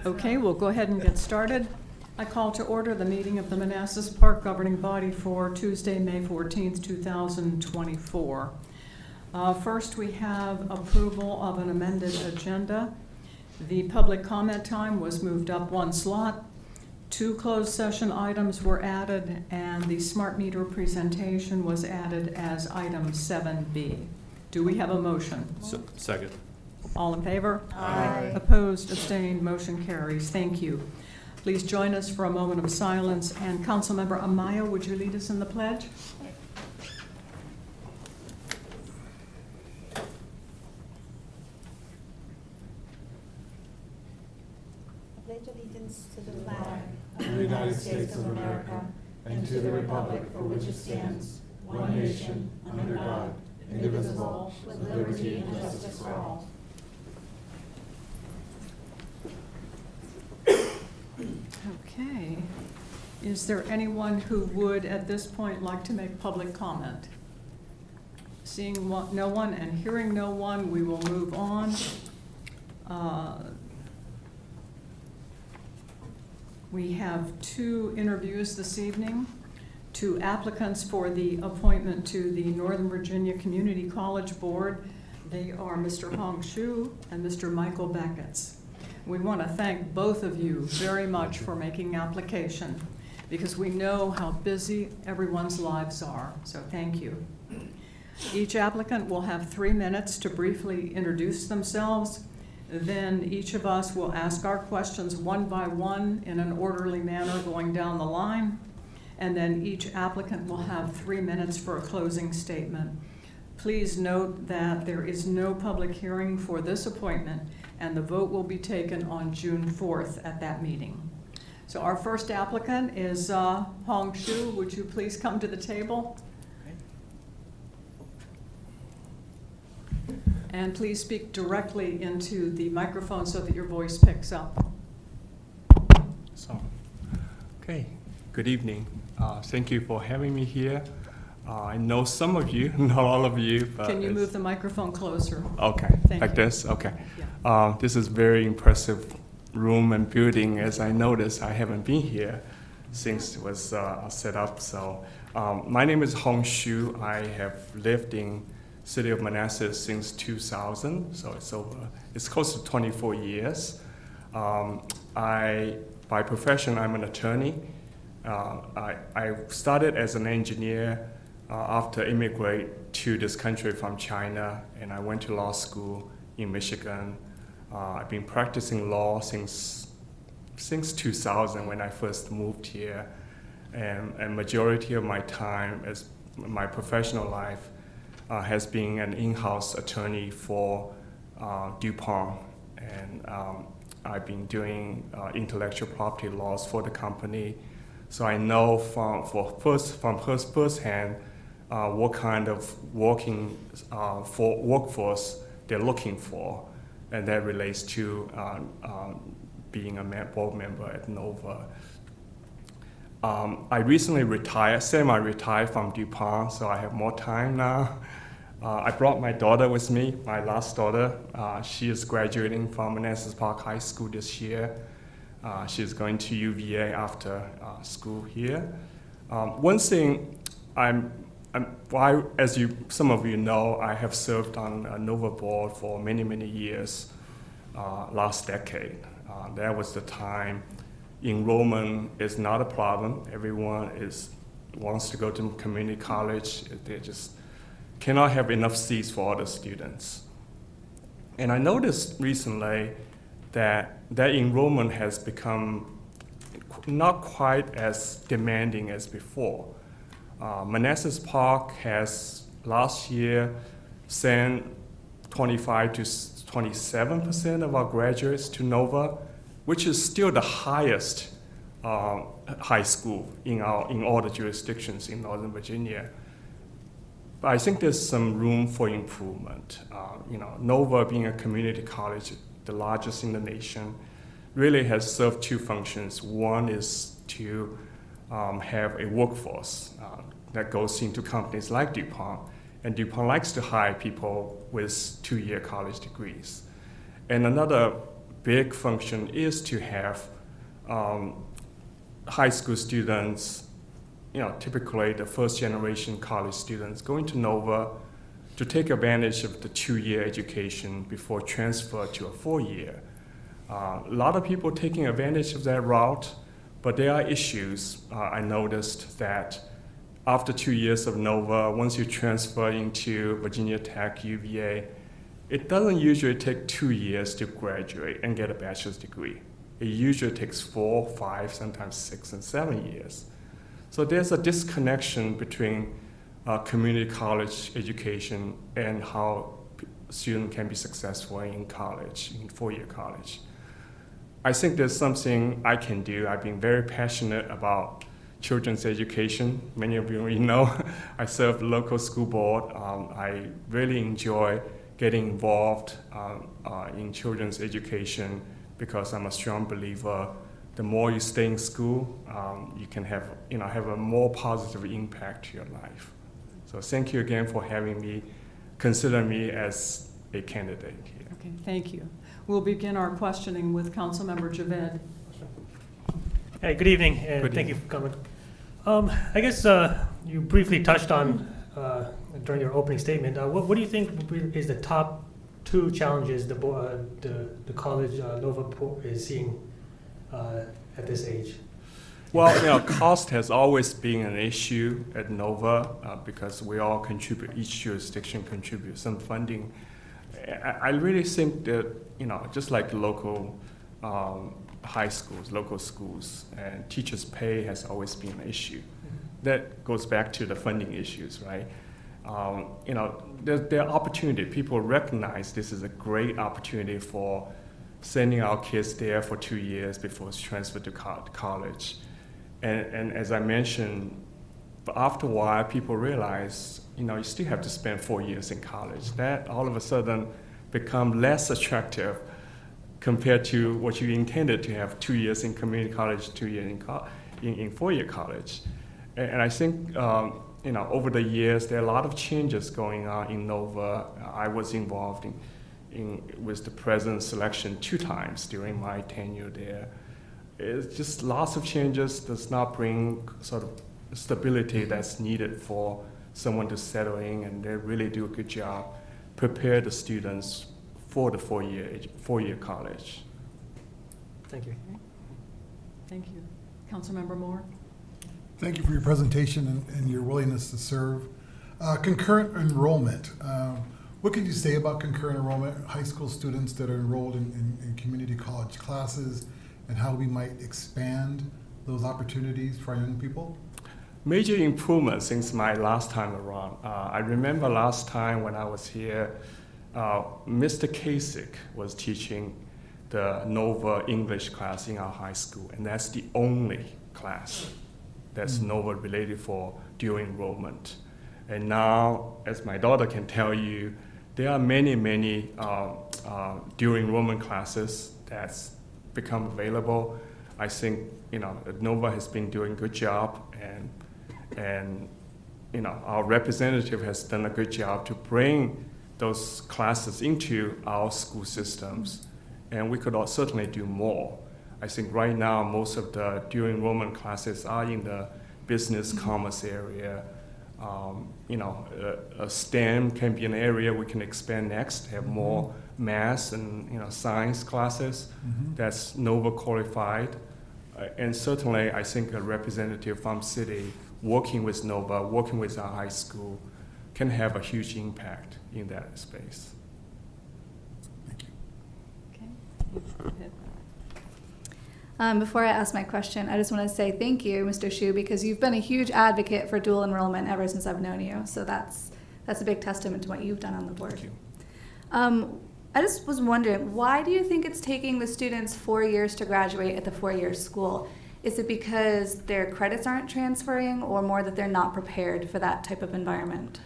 Okay, we'll go ahead and get started. I call to order the meeting of the Manassas Park Governing Body for Tuesday, May 14th, 2024. First, we have approval of an amended agenda. The public comment time was moved up one slot. 2 closed session items were added, and the smart meter presentation was added as item 7B. Do we have a motion? Second. All in favor? Aye. Opposed, abstained, motion carries. Thank you. Please join us for a moment of silence. And Councilmember Amaya, would you lead us in the pledge? I pledge allegiance to the flag of the United States of America and to the republic for which it stands, one nation, under God, indivisible, with liberty and justice for all. Okay. Is there anyone who would, at this point, like to make public comment? Seeing no one and hearing no one, we will move on. We have 2 interviews this evening. 2 applicants for the appointment to the Northern Virginia Community College Board. They are Mr. Hong Shu and Mr. Michael Becketts. We want to thank both of you very much for making application, because we know how busy everyone's lives are, so thank you. Each applicant will have 3 minutes to briefly introduce themselves. Then each of us will ask our questions one by one in an orderly manner going down the line. And then each applicant will have 3 minutes for a closing statement. Please note that there is no public hearing for this appointment, and the vote will be taken on June 4th at that meeting. So our first applicant is Hong Shu. Would you please come to the table? And please speak directly into the microphone so that your voice picks up. Okay, good evening. Thank you for having me here. I know some of you, not all of you. But can you move the microphone closer? Okay, Thank like you. this? Okay. Yeah. This is very impressive room and building. As I noticed, I haven't been here since it was set up. So my name is Hong Shu. I have lived in city of Manassas since 2000, so it's close to 24 years. By profession, I'm an attorney. I started as an engineer after immigrating to this country from China, and I went to law school in Michigan. I've been practicing law since 2000 when I first moved here, and majority of my time as my professional life has been an in-house attorney for DuPont, and I've been doing intellectual property laws for the company. So I know from firsthand what kind of workforce they're looking for, and that relates to being a board member at Nova. I recently semi-retired from DuPont, so I have more time now. I brought my daughter with me, my last daughter. She is graduating from Manassas Park High School this year. She's going to UVA after school here. One thing, as some of you know, I have served on a Nova board for many, many years, last decade. That was the time enrollment is not a problem. Everyone wants to go to community college. They just cannot have enough seats for all the students. And I noticed recently that enrollment has become not quite as demanding as before. Manassas Park has last year sent 25 to 27% of our graduates to Nova, which is still the highest high school in all the jurisdictions in Northern Virginia. But I think there's some room for improvement. Nova, being a community college, the largest in the nation, really has served 2 functions. One is to have a workforce that goes into companies like DuPont, and DuPont likes to hire people with 2-year college degrees. And another big function is to have high school students, typically the first generation college students going to Nova to take advantage of the 2-year education before transfer to a 4-year. A lot of people taking advantage of that route, but there are issues. I noticed that after 2 years of Nova, once you transfer into Virginia Tech, UVA, it doesn't usually take 2 years to graduate and get a bachelor's degree. It usually takes 4, 5, sometimes 6 and 7 years. So there's a disconnection between community college education and how students can be successful in college, in 4-year college. I think there's something I can do. I've been very passionate about children's education. Many of you know I serve the local school board. I really enjoy getting involved in children's education because I'm a strong believer the more you stay in school, you can have a more positive impact to your life. So thank you again for having me, consider me as a candidate here. Okay, thank you. We'll begin our questioning with Councilmember Javed. Hey, good evening, and thank you for coming. I guess you briefly touched on during your opening statement. What do you think is the top 2 challenges the college Nova is seeing at this age? Well, cost has always been an issue at Nova because we all contribute, each jurisdiction contributes some funding. I really think that, just like local high schools, local schools, and teachers' pay has always been an issue. That goes back to the funding issues, right? There are opportunity. People recognize this is a great opportunity for sending our kids there for 2 years before it's transferred to college. And as I mentioned, but after a while, people realize, you still have to spend 4 years in college. That all of a sudden become less attractive compared to what you intended to have 2 years in community college, 2 years in 4-year college. And I think, over the years, there are a lot of changes going on in Nova. I was involved with the president's selection 2 times during my tenure there. It's just lots of changes does not bring sort of stability that's needed for someone to settle in, and they really do a good job, prepare the students for the 4-year college. Thank you. Thank you. Councilmember Moore? Thank you for your presentation and your willingness to serve. Concurrent enrollment. What could you say about concurrent enrollment, high school students that are enrolled in community college classes, and how we might expand those opportunities for our young people? Major improvement since my last time around. I remember last time when I was here, Mr. Kasich was teaching the Nova English class in our high school, and that's the only class that's Nova related for dual enrollment. And now, as my daughter can tell you, there are many dual enrollment classes that's become available. I think Nova has been doing a good job, and our representative has done a good job to bring those classes into our school systems, and we could certainly do more. I think right now most of the dual enrollment classes are in the business commerce area. STEM can be an area we can expand next, have more math and science classes that's Nova qualified. And certainly I think a representative from city working with Nova, working with our high school can have a huge impact in that space. Thank you. Okay. Go ahead. Before I ask my question, I just want to say thank you, Mr. Hsu, because you've been a huge advocate for dual enrollment ever since I've known you. So that's a big testament to what you've done on the board. Thank you. I just was wondering, why do you think it's taking the students 4 years to graduate at the 4-year school? Is it because their credits aren't transferring, or more that they're not prepared for that type of environment?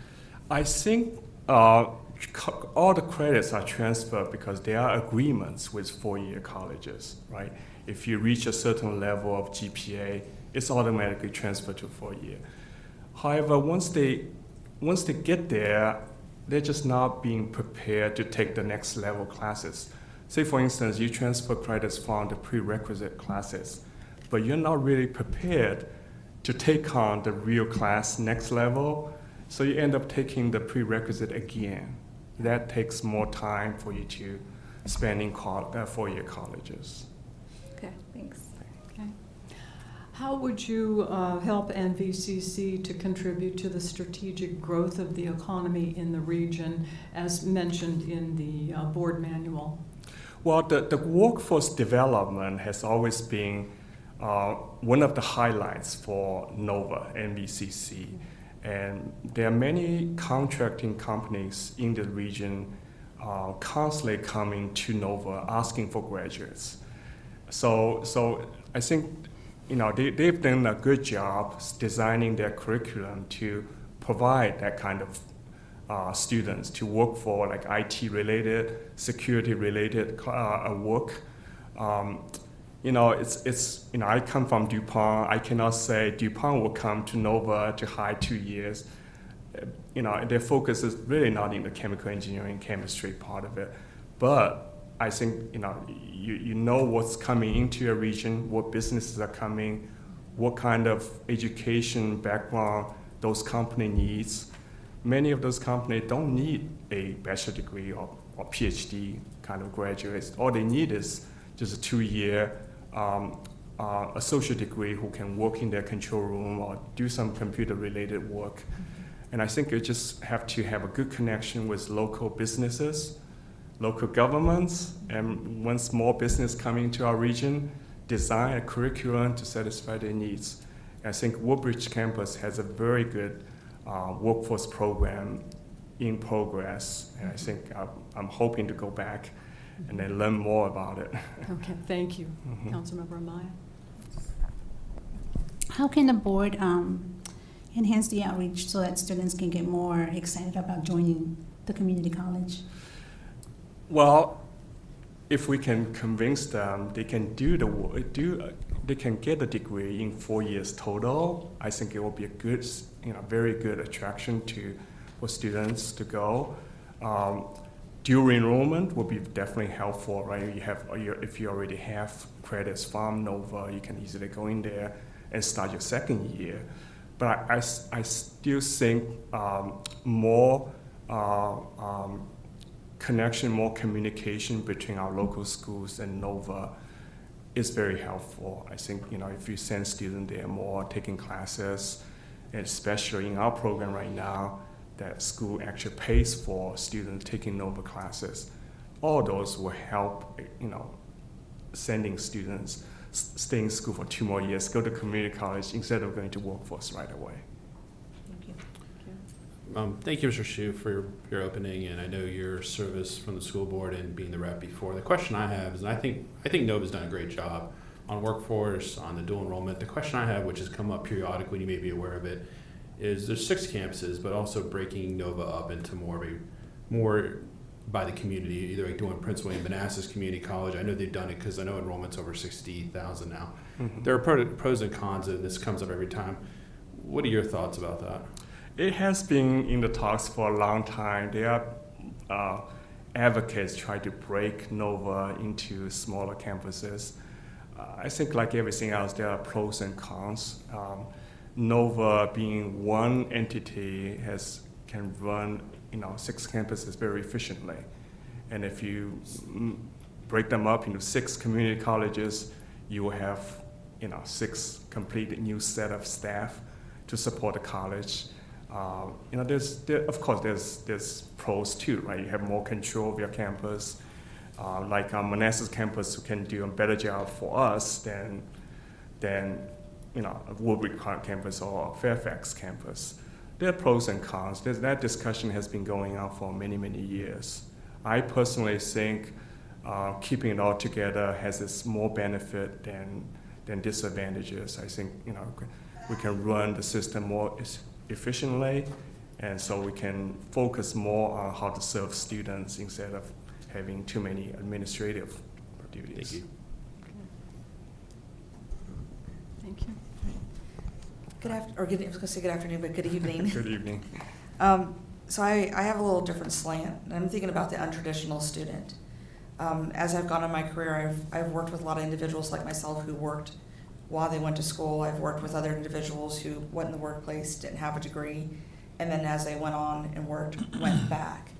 I think all the credits are transferred because there are agreements with 4-year colleges, right? If you reach a certain level of GPA, it's automatically transferred to 4-year. However, once they get there, they're just not being prepared to take the next level classes. say for instance, you transfer credits from the prerequisite classes, but you're not really prepared to take on the real class next level, so you end up taking the prerequisite again. That takes more time for you to spend in four-year colleges. Okay, thanks. Okay. How would you help NVCC to contribute to the strategic growth of the economy in the region, as mentioned in the board manual? Well, the workforce development has always been one of the highlights for NOVA, NVCC. And there are many contracting companies in the region constantly coming to NOVA asking for graduates. So I think they've done a good job designing their curriculum to provide that kind of students to work for like IT-related, security-related work. I come from DuPont. I cannot say DuPont will come to NOVA to hire 2 years. Their focus is really not in the chemical engineering, chemistry part of it. But I think, you know what's coming into your region, what businesses are coming, what kind of education background those companies needs. Many of those companies don't need a bachelor degree or PhD kind of graduates. All they need is just a 2-year associate degree who can work in their control room or do some computer-related work. And I think you just have to have a good connection with local businesses, local governments, and when small business coming into our region, design a curriculum to satisfy their needs. I think Woodbridge campus has a very good workforce program in progress, and I think I'm hoping to go back and then learn more about it. Okay, thank you. Mhm. Councilmember Amaya. How can the board enhance the outreach so that students can get more excited about joining the community college? Well, if we can convince them they can they can get a degree in 4 years total, I think it will be a good, very good attraction for students to go. Dual enrollment will be definitely helpful, right? If you already have credits from NOVA, you can easily go in there and start your second year. But I still think more connection, more communication between our local schools and NOVA is very helpful. I think, if you send students there more taking classes, and especially in our program right now, that school actually pays for students taking NOVA classes. All those will help, sending students stay in school for 2 more years, go to community college instead of going to workforce right away. Thank you. Thank you, Mr. Hsu, for your opening, and I know your service from the school board and being the rep before. The question I have is, and I think NOVA's done a great job on workforce, on the dual enrollment. The question I have, which has come up periodically, you may be aware of it, is there's 6 campuses, but also breaking NOVA up into more by the community, either like doing Prince William Manassas Community College. I know they've done it because I know enrollment's over 60,000 now. Mm-hmm. There are pros and cons, and this comes up every time. What are your thoughts about that? It has been in the talks for a long time. There are advocates trying to break NOVA into smaller campuses. I think like everything else, there are pros and cons. NOVA being one entity can run 6 campuses very efficiently. And if you break them up into 6 community colleges, you will have 6 complete new set of staff to support the college. Of course, there's pros too, right? You have more control of your campus. Like our Manassas campus who can do a better job for us than Woodbridge campus or Fairfax campus. There are pros and cons. That discussion has been going on for many, many years. I personally think keeping it all together has more benefit than disadvantages. I think we can run the system more efficiently, and so we can focus more on how to serve students instead of having too many administrative duties. Thank you. Thank you. I was going to say good afternoon, but good evening. Good evening. So I have a little different slant, and I'm thinking about the untraditional student. As I've gone in my career, I've worked with a lot of individuals like myself who worked while they went to school. I've worked with other individuals who went in the workplace, didn't have a degree, and then as they went on and worked, went back.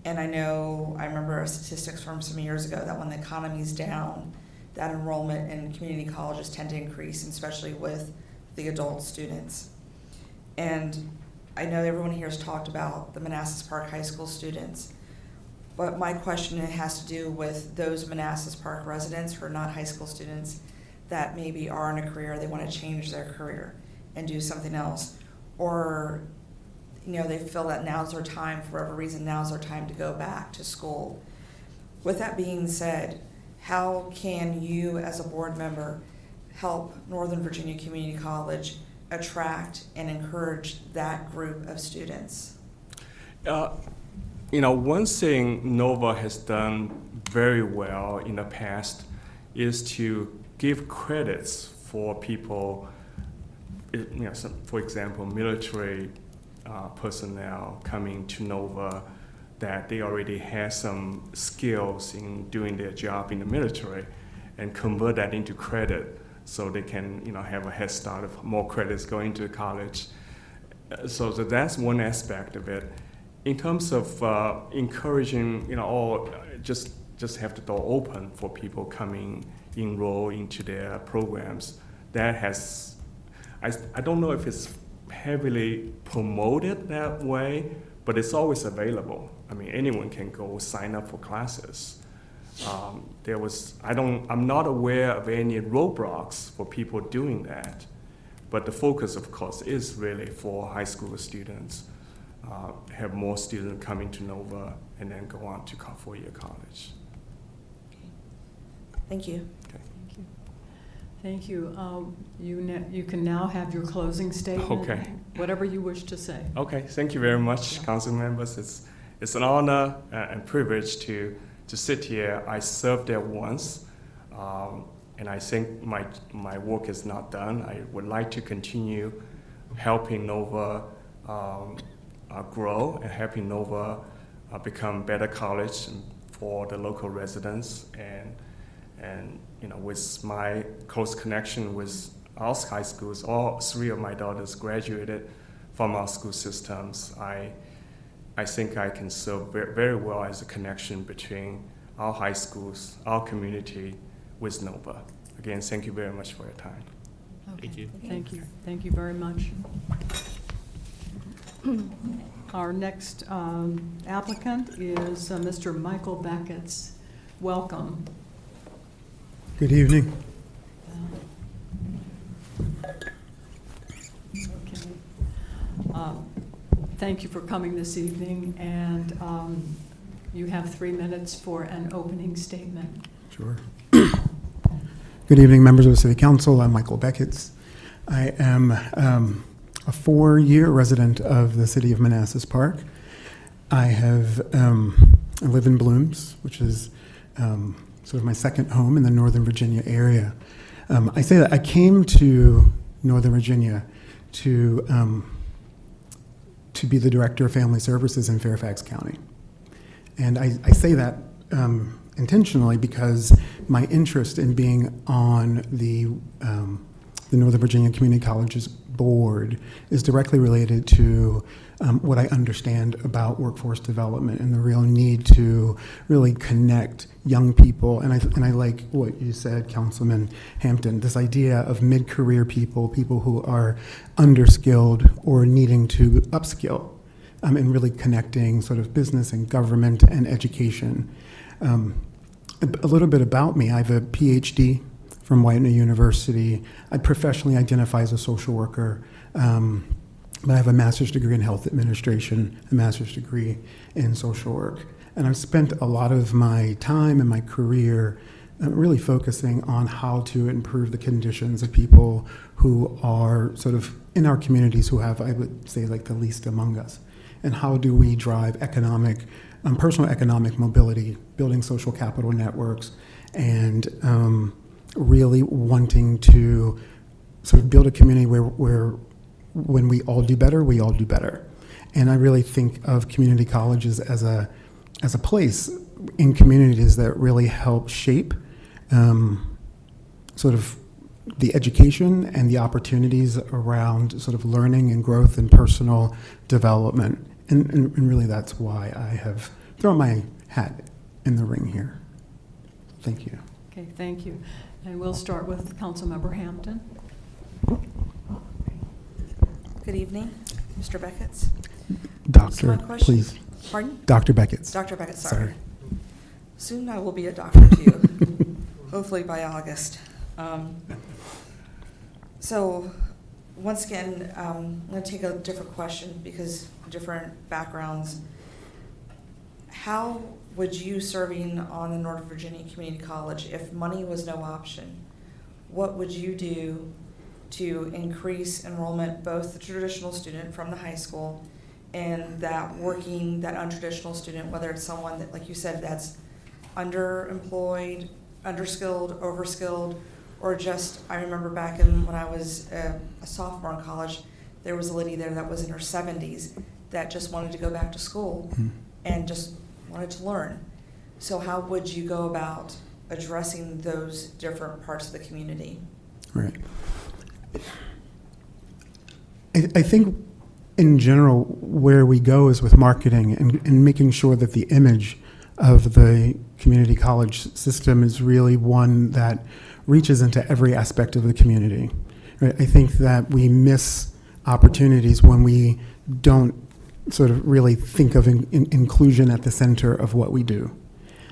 And I remember statistics from some years ago that when the economy's down, that enrollment in community colleges tend to increase, especially with the adult students. And I know everyone here has talked about the Manassas Park High School students, but my question has to do with those Manassas Park residents who are not high school students that maybe are in a career, they want to change their career and do something else. Or, they feel that now's their time, for whatever reason, now's their time to go back to school. With that being said, how can you as a board member help Northern Virginia Community College attract and encourage that group of students? One thing NOVA has done very well in the past is to give credits for people, for example, military personnel coming to NOVA, that they already have some skills in doing their job in the military, and convert that into credit so they can have a head start of more credits going to college. So that's one aspect of it. In terms of encouraging, just have the door open for people coming enroll into their programs. That has, I don't know if it's heavily promoted that way, but it's always available. I mean, anyone can go sign up for classes. I'm not aware of any roadblocks for people doing that, but the focus, of course, is really for high school students. Have more students coming to NOVA and then go on to four-year college. Thank you. Okay. Thank you. You can now have your closing statement. Okay. Whatever you wish to say. Okay, thank you very much, council members. It's an honor and privilege to sit here. I served there once, and I think my work is not done. I would like to continue helping NOVA grow and helping NOVA become better college for the local residents, and with my close connection with our high schools, all three of my daughters graduated from our school systems. I think I can serve very well as a connection between our high schools, our community, with NOVA. Again, thank you very much for your time. Okay. Thank you. Thank you. Thank you very much. Our next applicant is Mr. Michael Becketts. Welcome. Good evening. Okay. Thank you for coming this evening, and you have 3 minutes for an opening statement. Sure. Good evening, members of the City Council. I'm Michael Becketts. I am a 4-year resident of the city of Manassas Park. I live in Blooms, which is sort of my second home in the Northern Virginia area. I say that I came to Northern Virginia to be the Director of Family Services in Fairfax County. And I say that intentionally because my interest in being on the Northern Virginia Community Colleges board is directly related to what I understand about workforce development and the real need to really connect young people. And I like what you said, Councilman Hampton, this idea of mid-career people who are underskilled or needing to upskill, and really connecting sort of business and government and education. A little bit about me. I have a PhD from Widener University. I professionally identify as a social worker, but I have a master's degree in health administration, a master's degree in social work. And I've spent a lot of my time and my career really focusing on how to improve the conditions of people who are sort of in our communities who have, I would say, like the least among us. And how do we drive economic, personal economic mobility, building social capital networks, and really wanting to sort of build a community where when we all do better, we all do better. And I really think of community colleges as a place in communities that really help shape sort of the education and the opportunities around sort of learning and growth and personal development. And really that's why I have thrown my hat in the ring here. Thank you. Okay, thank you. And we'll start with Councilmember Hampton. Good evening, Mr. Becketts. Doctor, my question- please. Pardon? Dr. Becketts. Dr. Beckett, sorry. Sorry. Soon I will be a doctor to you, hopefully by August. So, once again, I'm going to take a different question because different backgrounds. How would you, serving on the Northern Virginia Community College, if money was no option, what would you do to increase enrollment, both the traditional student from the high school and that untraditional student, whether it's someone that, like you said, that's underemployed, underskilled, overskilled, or just, I remember back when I was a sophomore in college, there was a lady there that was in her 70s that just wanted to go back to school and just wanted to learn. So how would you go about addressing those different parts of the community? Right. I think in general where we go is with marketing and making sure that the image of the community college system is really one that reaches into every aspect of the community. Right? I think that we miss opportunities when we don't sort of really think of inclusion at the center of what we do.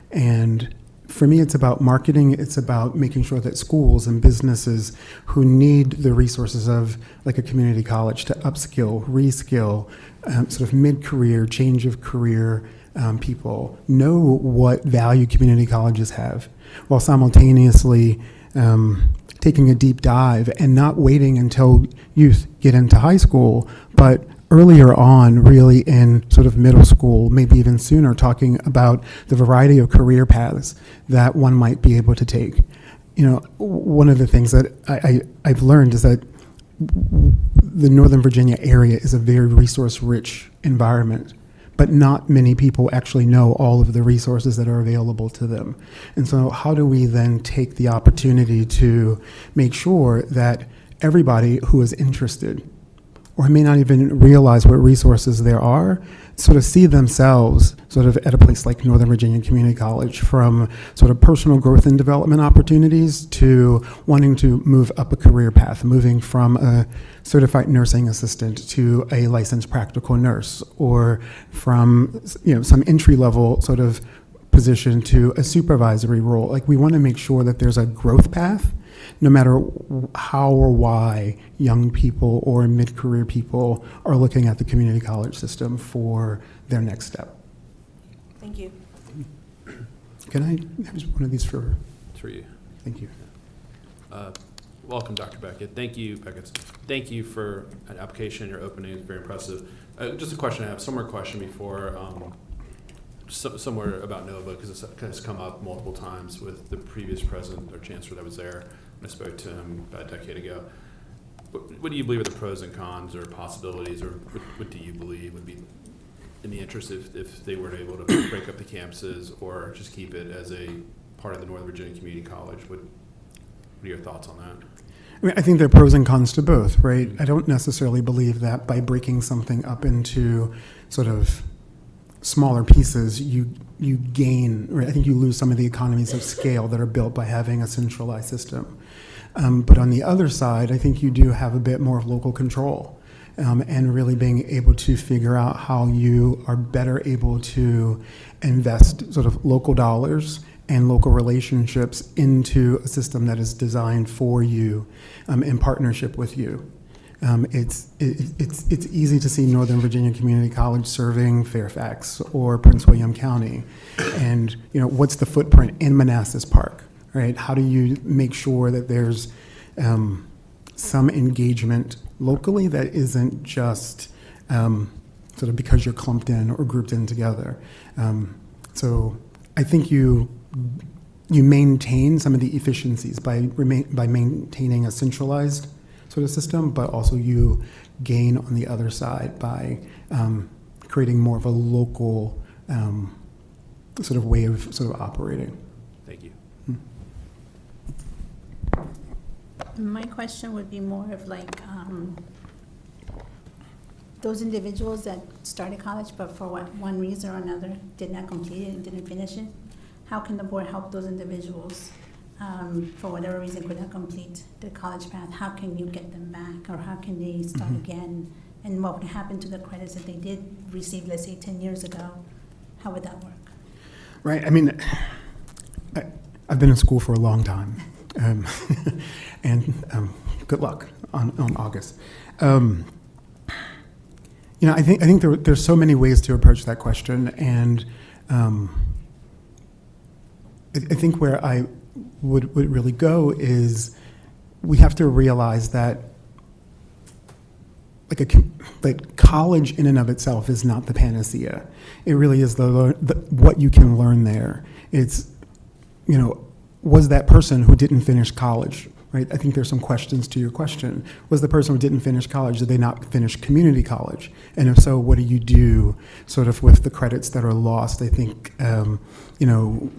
And for me, it's about marketing. It's about making sure that schools and businesses who need the resources of like a community college to upskill, reskill, sort of mid-career, change of career people know what value community colleges have, while simultaneously taking a deep dive and not waiting until youth get into high school, but earlier on, really in sort of middle school, maybe even sooner, talking about the variety of career paths that one might be able to take. You know, one of the things that I've learned is that the Northern Virginia area is a very resource-rich environment, but not many people actually know all of the resources that are available to them. And so how do we then take the opportunity to make sure that everybody who is interested or may not even realize what resources there are, sort of see themselves sort of at a place like Northern Virginia Community College, from sort of personal growth and development opportunities to wanting to move up a career path, moving from a certified nursing assistant to a licensed practical nurse, or from some entry-level sort of position to a supervisory role. Like, we want to make sure that there's a growth path no matter how or why young people or mid-career people are looking at the community college system for their next step. Thank you. Can I have one of these for you? Thank you. Welcome, Dr. Beckett. Thank you, Beckett. Thank you for an application. Your opening is very impressive. Just a question I have, similar question before, somewhere about NOVA, because it has come up multiple times with the previous president or chancellor that was there. I spoke to him about a decade ago. What do you believe are the pros and cons or possibilities, or what do you believe would be in the interest if they were able to break up the campuses or just keep it as a part of the Northern Virginia Community College? What are your thoughts on that? I mean, I think there are pros and cons to both, right? I don't necessarily believe that by breaking something up into sort of smaller pieces, you gain, right? I think you lose some of the economies of scale that are built by having a centralized system. But on the other side, I think you do have a bit more of local control, and really being able to figure out how you are better able to invest sort of local dollars and local relationships into a system that is designed for you, in partnership with you. It's easy to see Northern Virginia Community College serving Fairfax or Prince William County, and what's the footprint in Manassas Park, right? How do you make sure that there's some engagement locally that isn't just sort of because you're clumped in or grouped in together? So I think you maintain some of the efficiencies by maintaining a centralized sort of system, but also you gain on the other side by creating more of a local sort of way of sort of operating. Thank you. My question would be more of like, those individuals that started college but for one reason or another did not complete it and didn't finish it, how can the board help those individuals for whatever reason could not complete the college path? How can you get them back, or how can they start again? And what would happen to the credits that they did receive, let's say 10 years ago? How would that work? Right. I mean, I've been in school for a long time, and good luck on August. You know, I think there's so many ways to approach that question, and I think where I would really go is we have to realize that like college in and of itself is not the panacea. It really is what you can learn there. It's, you know, was that person who didn't finish college, right? I think there's some questions to your question. Was the person who didn't finish college, did they not finish community college? And if so, what do you do sort of with the credits that are lost? I think, you know,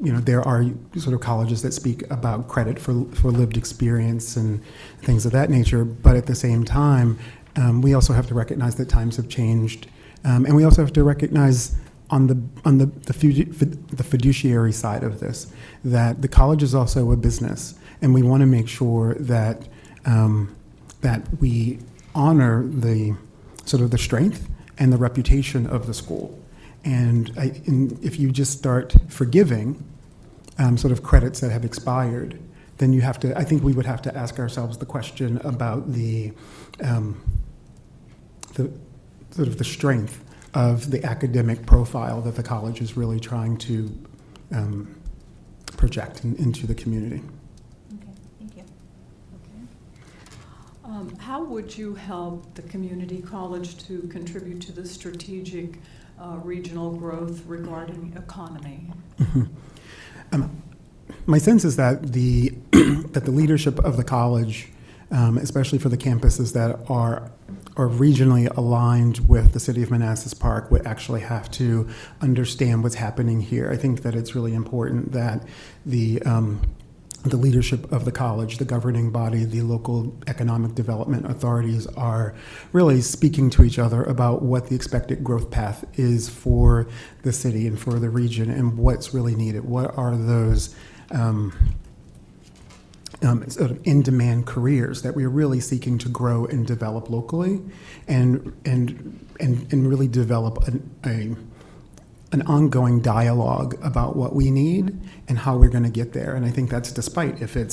there are sort of colleges that speak about credit for lived experience and things of that nature, but at the same time, we also have to recognize that times have changed, and we also have to recognize on the fiduciary side of this that the college is also a business, and we want to make sure that that we honor the sort of the strength and the reputation of the school, and if you just start forgiving sort of credits that have expired, then you have to. I think we would have to ask ourselves the question about the sort of the strength of the academic profile that the college is really trying to project into the community. Okay, thank you. How would you help the community college to contribute to the strategic regional growth regarding economy? My sense is that the leadership of the college, especially for the campuses that are regionally aligned with the city of Manassas Park, would actually have to understand what's happening here. I think that it's really important that the leadership of the college, the governing body, the local economic development authorities are really speaking to each other about what the expected growth path is for the city and for the region and what's really needed. What are those sort of in-demand careers that we're really seeking to grow and develop locally, and really develop an ongoing dialogue about what we need and how we're going to get there. And I think that's despite if it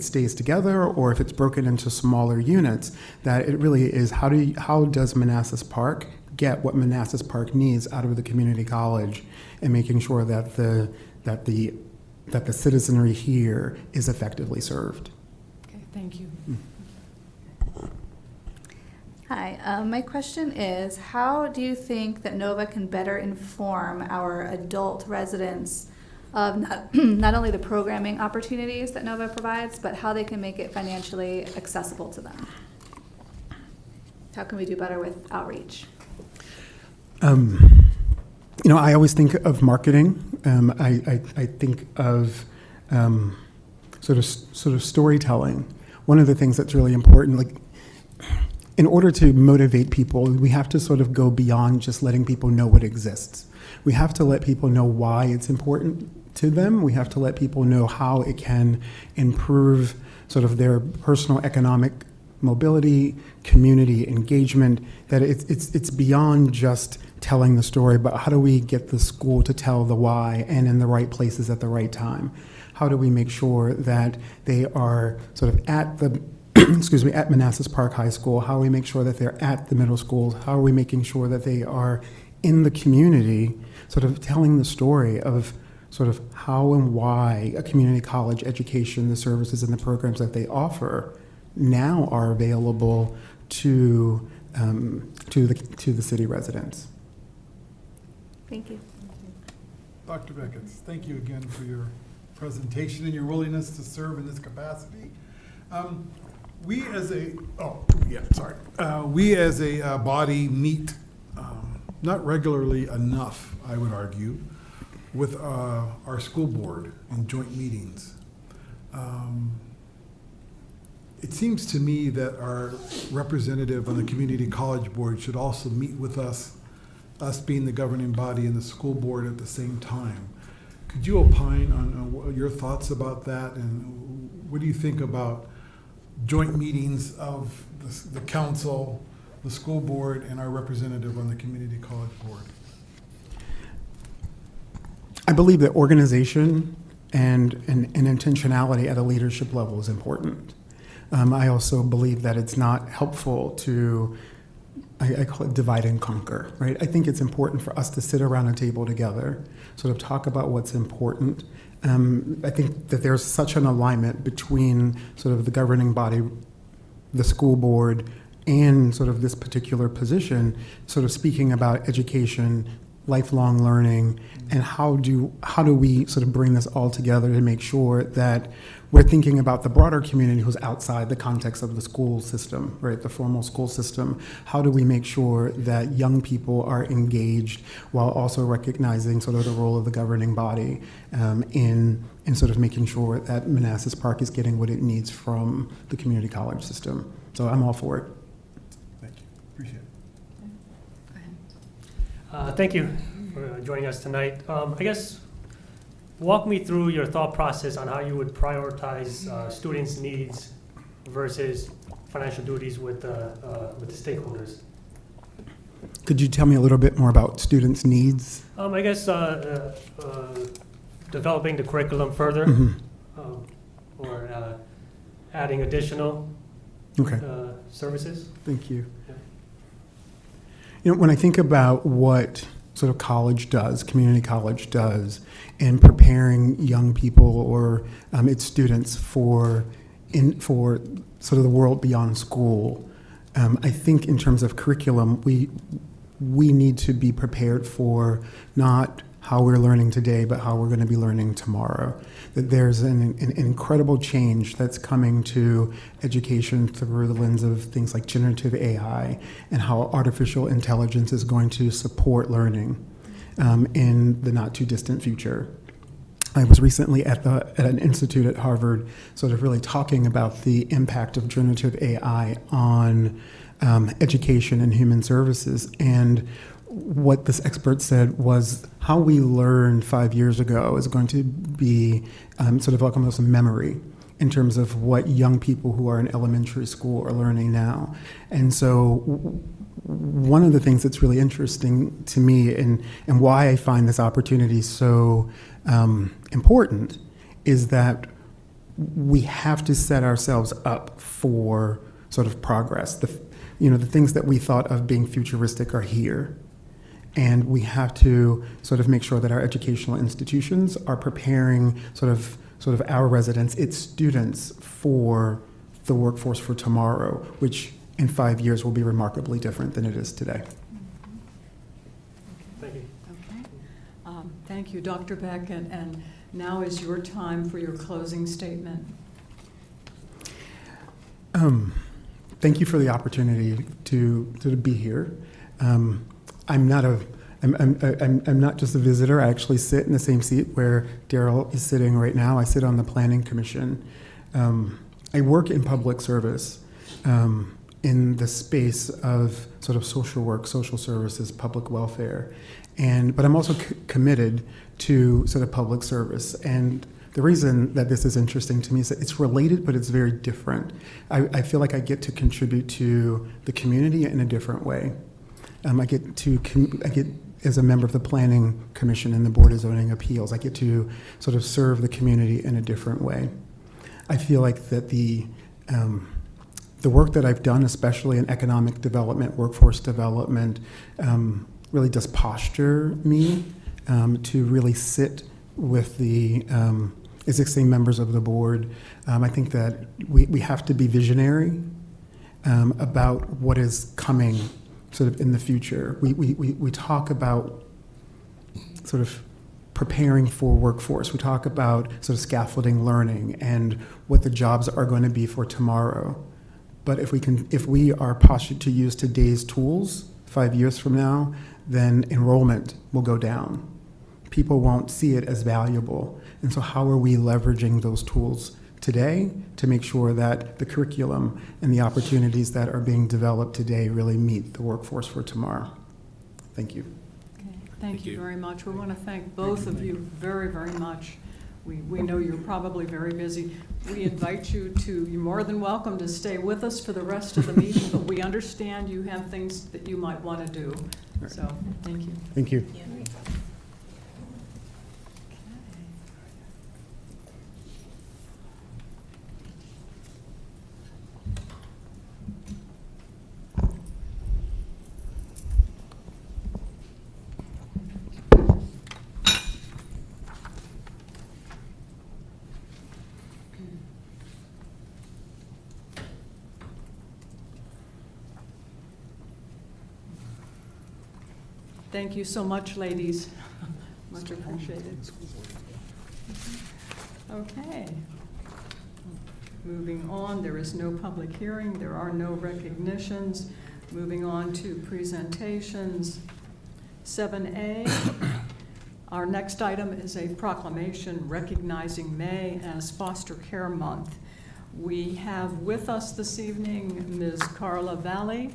stays together or if it's broken into smaller units, that it really is how does Manassas Park get what Manassas Park needs out of the community college, and making sure that the citizenry here is effectively served. Okay, thank you. Hi, my question is, how do you think that NOVA can better inform our adult residents of not only the programming opportunities that NOVA provides, but how they can make it financially accessible to them? How can we do better with outreach? You know, I always think of marketing. I think of sort of storytelling. One of the things that's really important, like, in order to motivate people, we have to sort of go beyond just letting people know what exists. We have to let people know why it's important to them. We have to let people know how it can improve sort of their personal economic mobility, community engagement, that it's beyond just telling the story, but how do we get the school to tell the why and in the right places at the right time? How do we make sure that they are sort of at the at Manassas Park High School? How do we make sure that they're at the middle schools? How are we making sure that they are in the community, sort of telling the story of sort of how and why a community college education, the services and the programs that they offer now are available to the city residents. Thank you. Dr. Becketts, thank you again for your presentation and your willingness to serve in this capacity. We as a body meet not regularly enough, I would argue, with our school board in joint meetings. It seems to me that our representative on the community college board should also meet with us being the governing body and the school board at the same time. Could you opine on what your thoughts about that, and what do you think about joint meetings of the council, the school board, and our representative on the community college board? I believe that organization and intentionality at a leadership level is important. I also believe that it's not helpful to, I call it divide and conquer, right? I think it's important for us to sit around a table together, sort of talk about what's important. I think that there's such an alignment between sort of the governing body, the school board, and sort of this particular position, sort of speaking about education, lifelong learning, and how do we sort of bring this all together to make sure that we're thinking about the broader community who's outside the context of the school system, right, the formal school system. How do we make sure that young people are engaged while also recognizing sort of the role of the governing body in sort of making sure that Manassas Park is getting what it needs from the community college system? So I'm all for it. Thank you. Appreciate it. Go ahead. Thank you for joining us tonight. I guess walk me through your thought process on how you would prioritize students' needs versus financial duties with the stakeholders. Could you tell me a little bit more about students' needs? I guess developing the curriculum further, or adding additional Okay. services. Thank you. Yeah. You know, when I think about what sort of college does, community college does, in preparing young people or its students for sort of the world beyond school, I think in terms of curriculum, we need to be prepared for not how we're learning today, but how we're going to be learning tomorrow. That there's an incredible change that's coming to education through the lens of things like generative AI and how artificial intelligence is going to support learning in the not too distant future. I was recently at an institute at Harvard sort of really talking about the impact of generative AI on education and human services. And what this expert said was how we learned 5 years ago is going to be sort of like almost a memory in terms of what young people who are in elementary school are learning now. And so one of the things that's really interesting to me and why I find this opportunity so important is that we have to set ourselves up for sort of progress. The things that we thought of being futuristic are here. And we have to sort of make sure that our educational institutions are preparing sort of our residents, its students, for the workforce for tomorrow, which in 5 years will be remarkably different than it is today. Thank you. Okay. Thank you, Dr. Beckett. And now is your time for your closing statement. Thank you for the opportunity to be here. I'm not just a visitor. I actually sit in the same seat where Daryl is sitting right now. I sit on the Planning Commission. I work in public service in the space of sort of social work, social services, public welfare, but I'm also committed to sort of public service. And the reason that this is interesting to me is that it's related, but it's very different. I feel like I get to contribute to the community in a different way. I get as a member of the Planning Commission and the Board of Zoning Appeals, I get to sort of serve the community in a different way. I feel like that the work that I've done, especially in economic development, workforce development, really does posture me to really sit with the existing members of the board. I think that we have to be visionary about what is coming sort of in the future. We talk about sort of preparing for workforce. We talk about sort of scaffolding learning and what the jobs are going to be for tomorrow. But if we are postured to use today's tools 5 years from now, then enrollment will go down. people won't see it as valuable. And so how are we leveraging those tools today to make sure that the curriculum and the opportunities that are being developed today really meet the workforce for tomorrow? Thank you. Okay, thank you very much. We want to thank both of you very, very much. We know you're probably very busy. We invite you to, you're more than welcome to stay with us for the rest of the meeting, but we understand you have things that you might want to do. So, thank you. Thank you. Thank you so much, ladies. Much appreciated. Okay. Moving on, there is no public hearing. There are no recognitions. Moving on to presentations. 7A. Our next item is a proclamation recognizing May as Foster Care Month. We have with us this evening Ms. Carla Valley,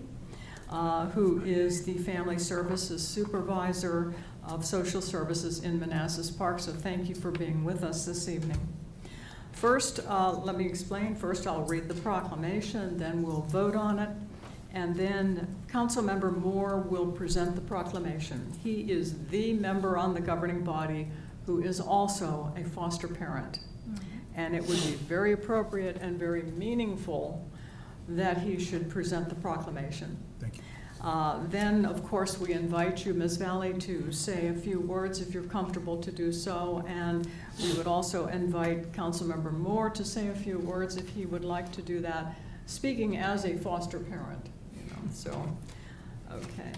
who is the Family Services Supervisor of Social Services in Manassas Park. So thank you for being with us this evening. First, let me explain. First, I'll read the proclamation, then we'll vote on it, and then Councilmember Moore will present the proclamation. He is the member on the governing body who is also a foster parent. And it would be very appropriate and very meaningful that he should present the proclamation. Thank you. Then, of course, we invite you, Ms. Valley, to say a few words if you're comfortable to do so. And we would also invite Councilmember Moore to say a few words if he would like to do that, speaking as a foster parent. So, okay.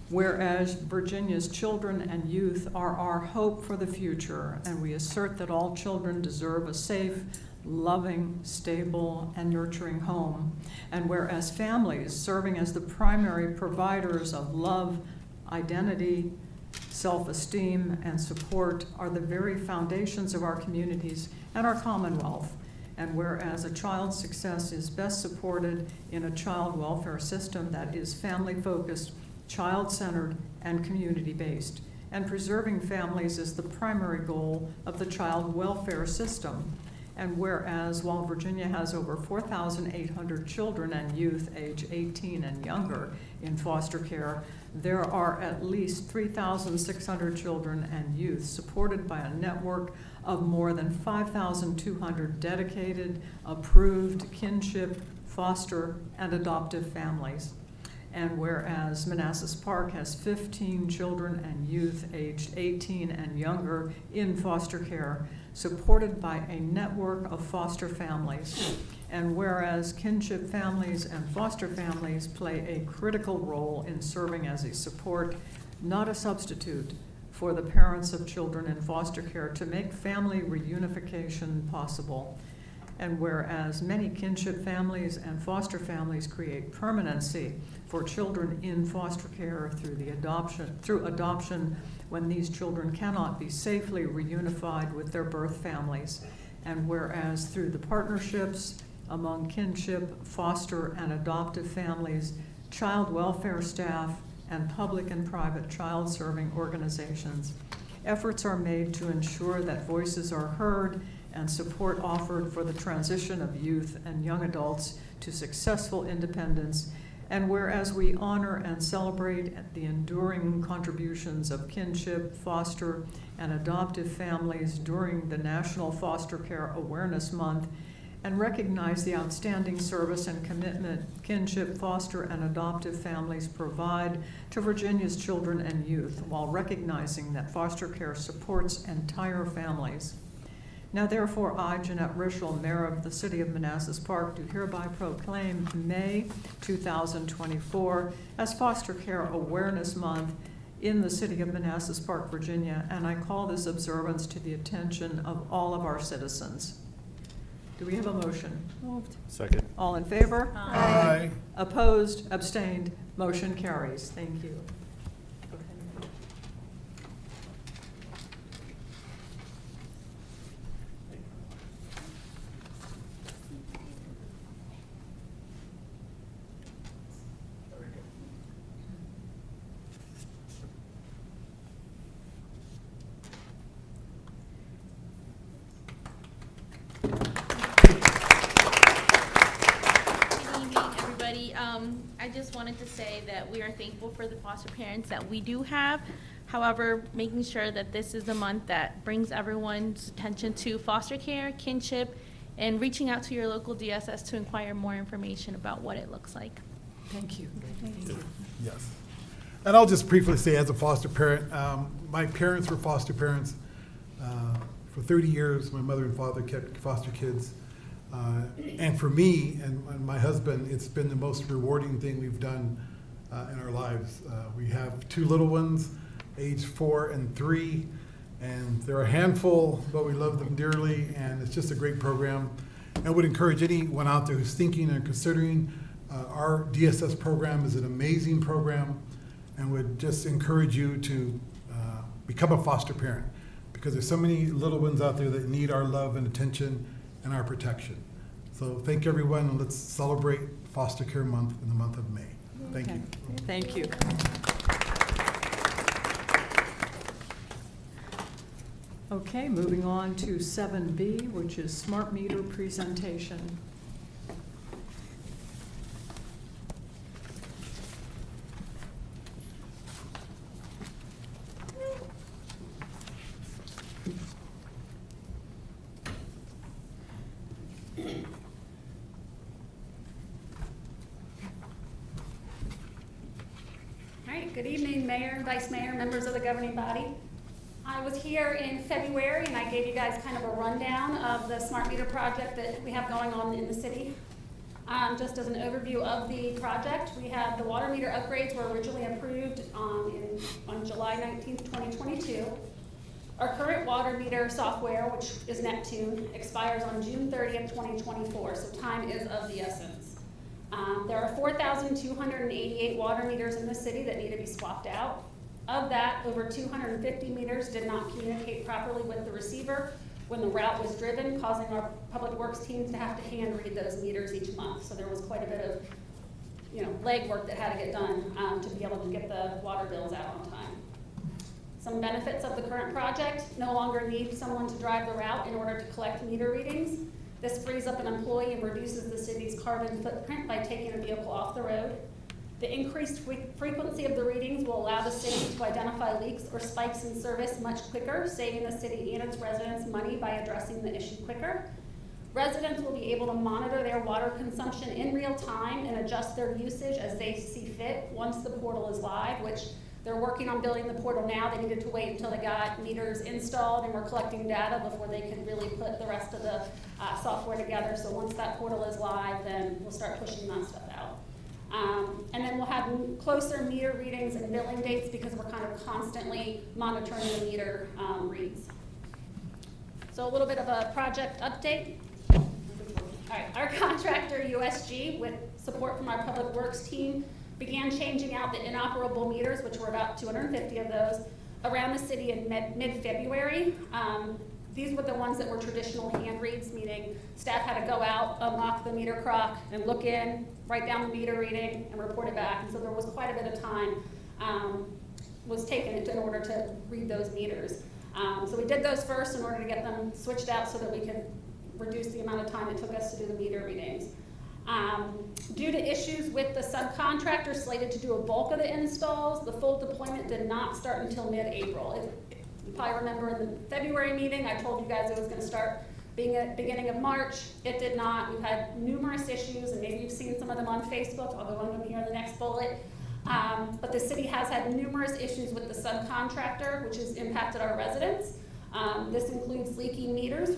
Whereas Virginia's children and youth are our hope for the future, and we assert that all children deserve a safe, loving, stable, and nurturing home. And whereas families serving as the primary providers of love, identity, self-esteem, and support are the very foundations of our communities and our Commonwealth. And whereas a child's success is best supported in a child welfare system that is family-focused, child-centered, and community-based. And preserving families is the primary goal of the child welfare system. And whereas while Virginia has over 4,800 children and youth age 18 and younger in foster care, there are at least 3,600 children and youth supported by a network of more than 5,200 dedicated, approved kinship, foster, and adoptive families. And whereas Manassas Park has 15 children and youth aged 18 and younger in foster care, supported by a network of foster families. And whereas kinship families and foster families play a critical role in serving as a support, not a substitute, for the parents of children in foster care to make family reunification possible. And whereas many kinship families and foster families create permanency for children in foster care through adoption when these children cannot be safely reunified with their birth families. And whereas through the partnerships among kinship, foster, and adoptive families, child welfare staff, and public and private child-serving organizations, efforts are made to ensure that voices are heard and support offered for the transition of youth and young adults to successful independence. And whereas we honor and celebrate the enduring contributions of kinship, foster, and adoptive families during the National Foster Care Awareness Month, and recognize the outstanding service and commitment kinship, foster, and adoptive families provide to Virginia's children and youth, while recognizing that foster care supports entire families. Now therefore, I, Jeanette Rischel, Mayor of the City of Manassas Park, do hereby proclaim May 2024 as Foster Care Awareness Month in the City of Manassas Park, Virginia, and I call this observance to the attention of all of our citizens. Do we have a motion? Moved. Second. All in favor? Aye. Opposed? Abstained? Motion carries. Thank you. just wanted to say that we are thankful for the foster parents that we do have. However, making sure that this is a month that brings everyone's attention to foster care, kinship, and reaching out to your local DSS to inquire more information about what it looks like. Thank you. Yes. And I'll just briefly say, as a foster parent, my parents were foster parents. For 30 years, my mother and father kept foster kids. And for me and my husband, it's been the most rewarding thing we've done in our lives. We have two little ones, age 4 and 3, and they're a handful, but we love them dearly, and it's just a great program. And would encourage anyone out there who's thinking and considering, our DSS program is an amazing program, and would just encourage you to become a foster parent, because there's so many little ones out there that need our love and attention and our protection. So thank everyone, and let's celebrate Foster Care Month in the month of May. Thank you. Thank you. Okay, moving on to 7B, which is smart meter presentation. All right, good evening, Mayor, Vice Mayor, members of the governing body. I was here in February and I gave you guys kind of a rundown of the smart meter project that we have going on in the city. Just as an overview of the project, we have the water meter upgrades were originally approved on July 19th, 2022. Our current water meter software, which is Neptune, expires on June 30th, 2024, so time is of the essence. There are 4,288 water meters in the city that need to be swapped out. Of that, over 250 meters did not communicate properly with the receiver when the route was driven, causing our public works teams to have to hand read those meters each month. So there was quite a bit of legwork that had to get done to be able to get the water bills out on time. Some benefits of the current project: no longer need someone to drive the route in order to collect meter readings. This frees up an employee and reduces the city's carbon footprint by taking a vehicle off the road. The increased frequency of the readings will allow the city to identify leaks or spikes in service much quicker, saving the city and its residents money by addressing the issue quicker. Residents will be able to monitor their water consumption in real time and adjust their usage as they see fit once the portal is live, which they're working on building the portal now. They needed to wait until they got meters installed and were collecting data before they could really put the rest of the software together. So once that portal is live, then we'll start pushing that stuff out. And then we'll have closer meter readings and billing dates because we're kind of constantly monitoring the meter reads. So a little bit of a project update. All right, our contractor USG, with support from our public works team, began changing out the inoperable meters, which were about 250 of those, around the city in mid-February. These were the ones that were traditional hand reads, meaning staff had to go out, unlock the meter crock, and look in, write down the meter reading, and report it back. And so there was quite a bit of time was taken in order to read those meters. So we did those first in order to get them switched out so that we could reduce the amount of time it took us to do the meter readings. Due to issues with the subcontractor slated to do a bulk of the installs, the full deployment did not start until mid-April. You probably remember in the February meeting, I told you guys it was going to start being at the beginning of March. It did not. We've had numerous issues, and maybe you've seen some of them on Facebook. I'll go into them here in the next bullet. But the city has had numerous issues with the subcontractor, which has impacted our residents. This includes leaking meters.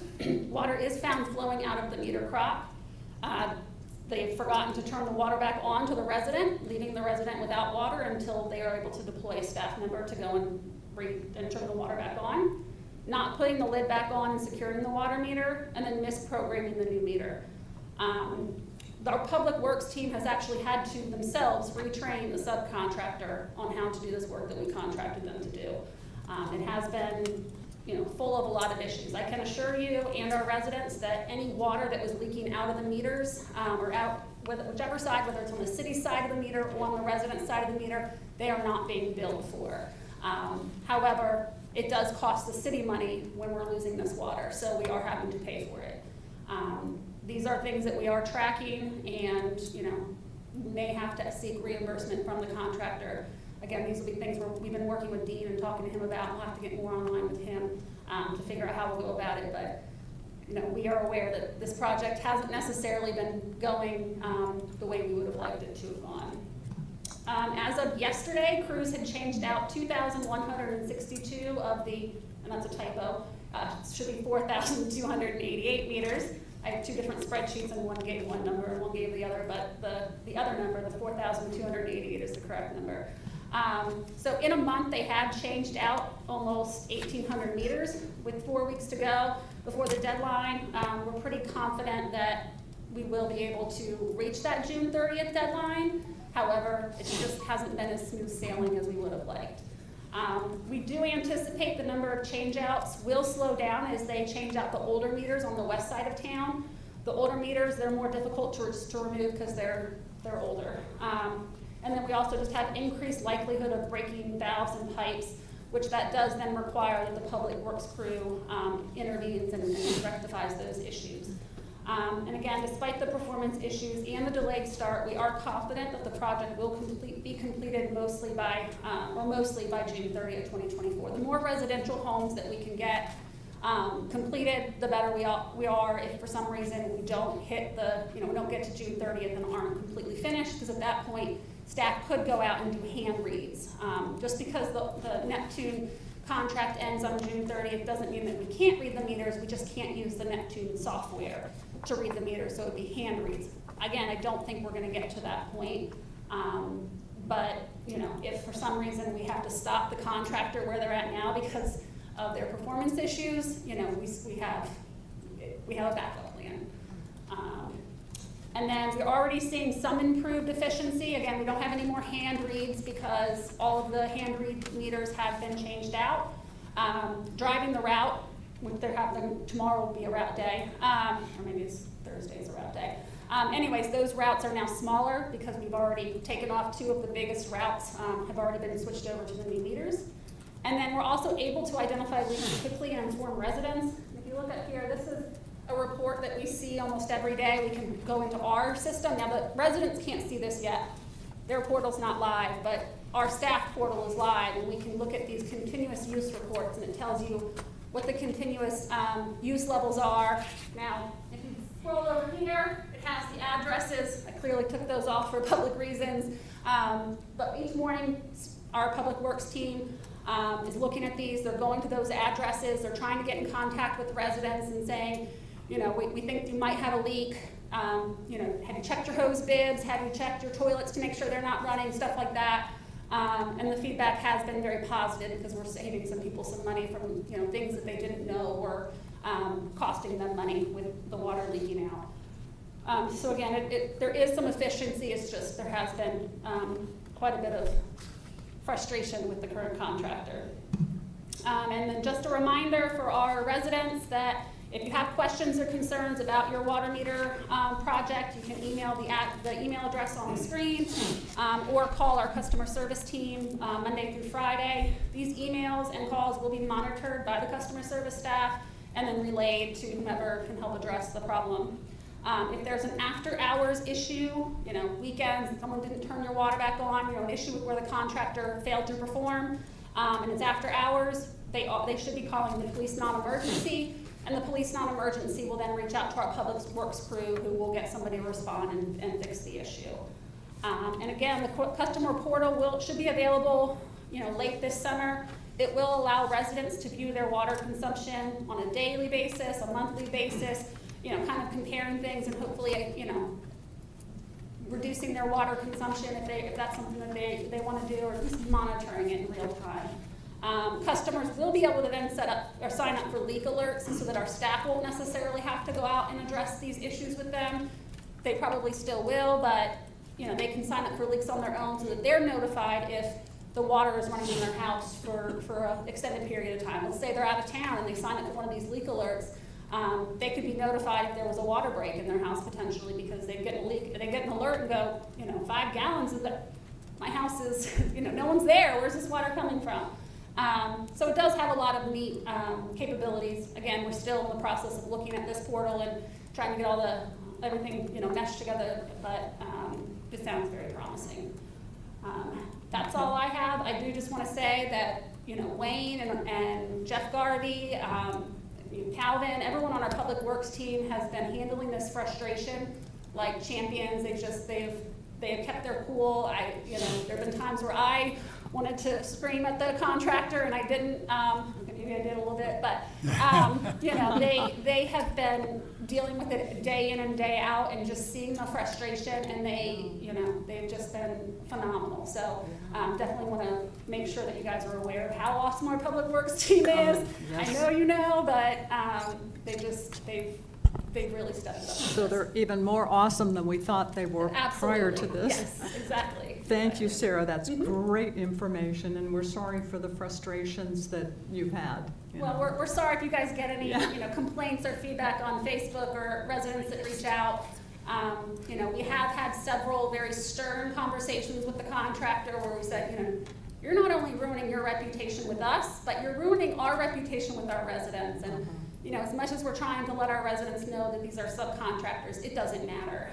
Water is found flowing out of the meter crock. They've forgotten to turn the water back on to the resident, leaving the resident without water until they are able to deploy a staff member to go and turn the water back on. Not putting the lid back on and securing the water meter, and then misprogramming the new meter. Our public works team has actually had to themselves retrain the subcontractor on how to do this work that we contracted them to do. It has been full of a lot of issues. I can assure you and our residents that any water that was leaking out of the meters or out whichever side, whether it's on the city side of the meter or on the resident side of the meter, they are not being billed for. However, it does cost the city money when we're losing this water, so we are having to pay for it. These are things that we are tracking, and may have to seek reimbursement from the contractor. Again, these will be things where we've been working with Dean and talking to him about. We'll have to get more online with him to figure out how we'll go about it. But you know, we are aware that this project hasn't necessarily been going the way we would have liked it to have gone. As of yesterday, crews had changed out 2,162 of the, and that's a typo, should be 4,288 meters. I have two different spreadsheets, and one gave one number and one gave the other, but the other number, the 4,288, is the correct number. So in a month, they have changed out almost 1,800 meters with 4 weeks to go before the deadline. We're pretty confident that we will be able to reach that June 30th deadline. However, it just hasn't been as smooth sailing as we would have liked. We do anticipate the number of changeouts will slow down as they change out the older meters on the west side of town. The older meters, they're more difficult to remove because they're older. And then we also just have increased likelihood of breaking valves and pipes, which that does then require that the public works crew intervenes and rectifies those issues. And again, despite the performance issues and the delayed start, we are confident that the project will be completed mostly by June 30th, 2024. The more residential homes that we can get completed, the better we are. If for some reason we don't hit we don't get to June 30th and aren't completely finished, because at that point, staff could go out and do hand reads. Just because the Neptune contract ends on June 30th doesn't mean that we can't read the meters. We just can't use the Neptune software to read the meters, so it would be hand reads. Again, I don't think we're going to get to that point. But if for some reason we have to stop the contractor where they're at now because of their performance issues, we have a backup plan. And then we're already seeing some improved efficiency. Again, we don't have any more hand reads because all of the hand read meters have been changed out. Driving the route, which they're having, tomorrow will be a route day, or maybe it's Thursday's a route day. Anyways, those routes are now smaller because we've already taken off two of the biggest routes, have already been switched over to the new meters. And then we're also able to identify leaks quickly and inform residents. If you look up here, this is a report that we see almost every day. We can go into our system. Now, the residents can't see this yet. Their portal's not live, but our staff portal is live, and we can look at these continuous use reports, and it tells you what the continuous use levels are. Now, if you scroll over here, it has the addresses. I clearly took those off for public reasons. But each morning, our public works team is looking at these. They're going to those addresses. They're trying to get in contact with residents and saying, we think you might have a leak. Have you checked your hose bibs? Have you checked your toilets to make sure they're not running? Stuff like that. And the feedback has been very positive because we're saving some people some money from things that they didn't know were costing them money with the water leaking out. So again, there is some efficiency. It's just there has been quite a bit of frustration with the current contractor. And then just a reminder for our residents that if you have questions or concerns about your water meter project, you can email the email address on the screen or call our customer service team Monday through Friday. These emails and calls will be monitored by the customer service staff and then relayed to whomever can help address the problem. If there's an after-hours issue, weekends, someone didn't turn your water back on, an issue where the contractor failed to perform, and it's after hours, they should be calling the police non-emergency, and the police non-emergency will then reach out to our public works crew who will get somebody to respond and fix the issue. And again, the customer portal should be available late this summer. It will allow residents to view their water consumption on a daily basis, a monthly basis, kind of comparing things and hopefully, reducing their water consumption if that's something that they want to do, or at least monitoring it in real time. Customers will be able to then set up or sign up for leak alerts so that our staff won't necessarily have to go out and address these issues with them. They probably still will, but they can sign up for leaks on their own so that they're notified if the water is running in their house for an extended period of time. Let's say they're out of town and they sign up for one of these leak alerts. They could be notified if there was a water break in their house potentially because they get a leak. They get an alert and go, 5 gallons is that my house is, no one's there. Where's this water coming from? So it does have a lot of neat capabilities. Again, we're still in the process of looking at this portal and trying to get everything meshed together. But it sounds very promising. That's all I have. I do just want to say that, you know, Wayne and Jeff Garvey, Calvin, everyone on our public works team has been handling this frustration like champions. They've kept their cool. There have been times where I wanted to scream at the contractor and I didn't. Maybe I did a little bit, but they have been dealing with it day in and day out and just seeing the frustration, and they've just been phenomenal. So definitely want to make sure that you guys are aware of how awesome our public works team is. Yes. I know you know, but they've really stepped up. So they're even more awesome than we thought they were prior to Absolutely. this. Yes, exactly. Thank you, Sarah. That's great information, and we're sorry for the frustrations that you've had. Well, we're sorry if you guys get any, complaints or feedback on Facebook or residents that reach out. We have had several very stern conversations with the contractor where we said, you're not only ruining your reputation with us, but you're ruining our reputation with our residents. And, as much as we're trying to let our residents know that these are subcontractors, it doesn't matter.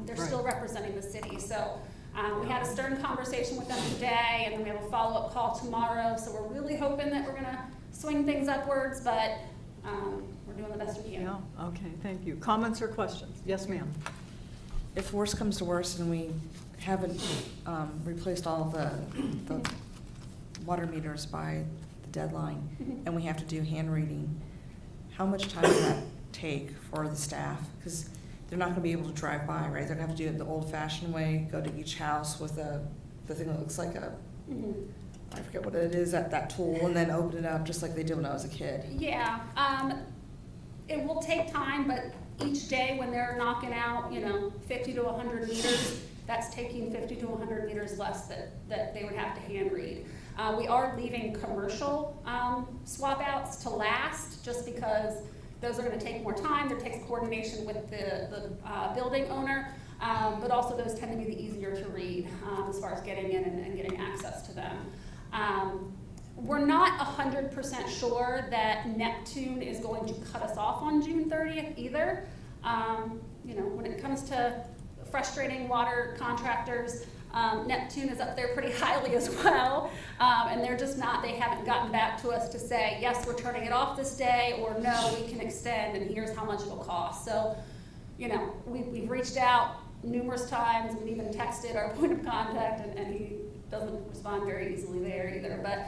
They're still representing the city. So we had a stern conversation with them today, and then we have a follow-up call tomorrow. So we're really hoping that we're going to swing things upwards, but we're doing the best we can. Yeah, okay, thank you. Comments or questions? Yes, ma'am. If worse comes to worse and we haven't replaced all the water meters by the deadline and we have to do hand reading, how much time does that take for the staff? Because they're not going to be able to drive by, right? They're going to have to do it the old-fashioned way, go to each house with the thing that looks like I forget what it is, that tool, and then open it up just like they did when I was a kid. Yeah, it will take time, but each day when they're knocking out, 50 to 100 meters, that's taking 50 to 100 meters less that they would have to hand read. We are leaving commercial swap outs to last just because those are going to take more time. There takes coordination with the building owner, but also those tend to be the easier to read as far as getting in and getting access to them. We're not 100% sure that Neptune is going to cut us off on June 30th either. When it comes to frustrating water contractors, Neptune is up there pretty highly as well, and they haven't gotten back to us to say, yes, we're turning it off this day, or no, we can extend, and here's how much it'll cost. So, we've reached out numerous times, we've even texted our point of contact, and he doesn't respond very easily there either. But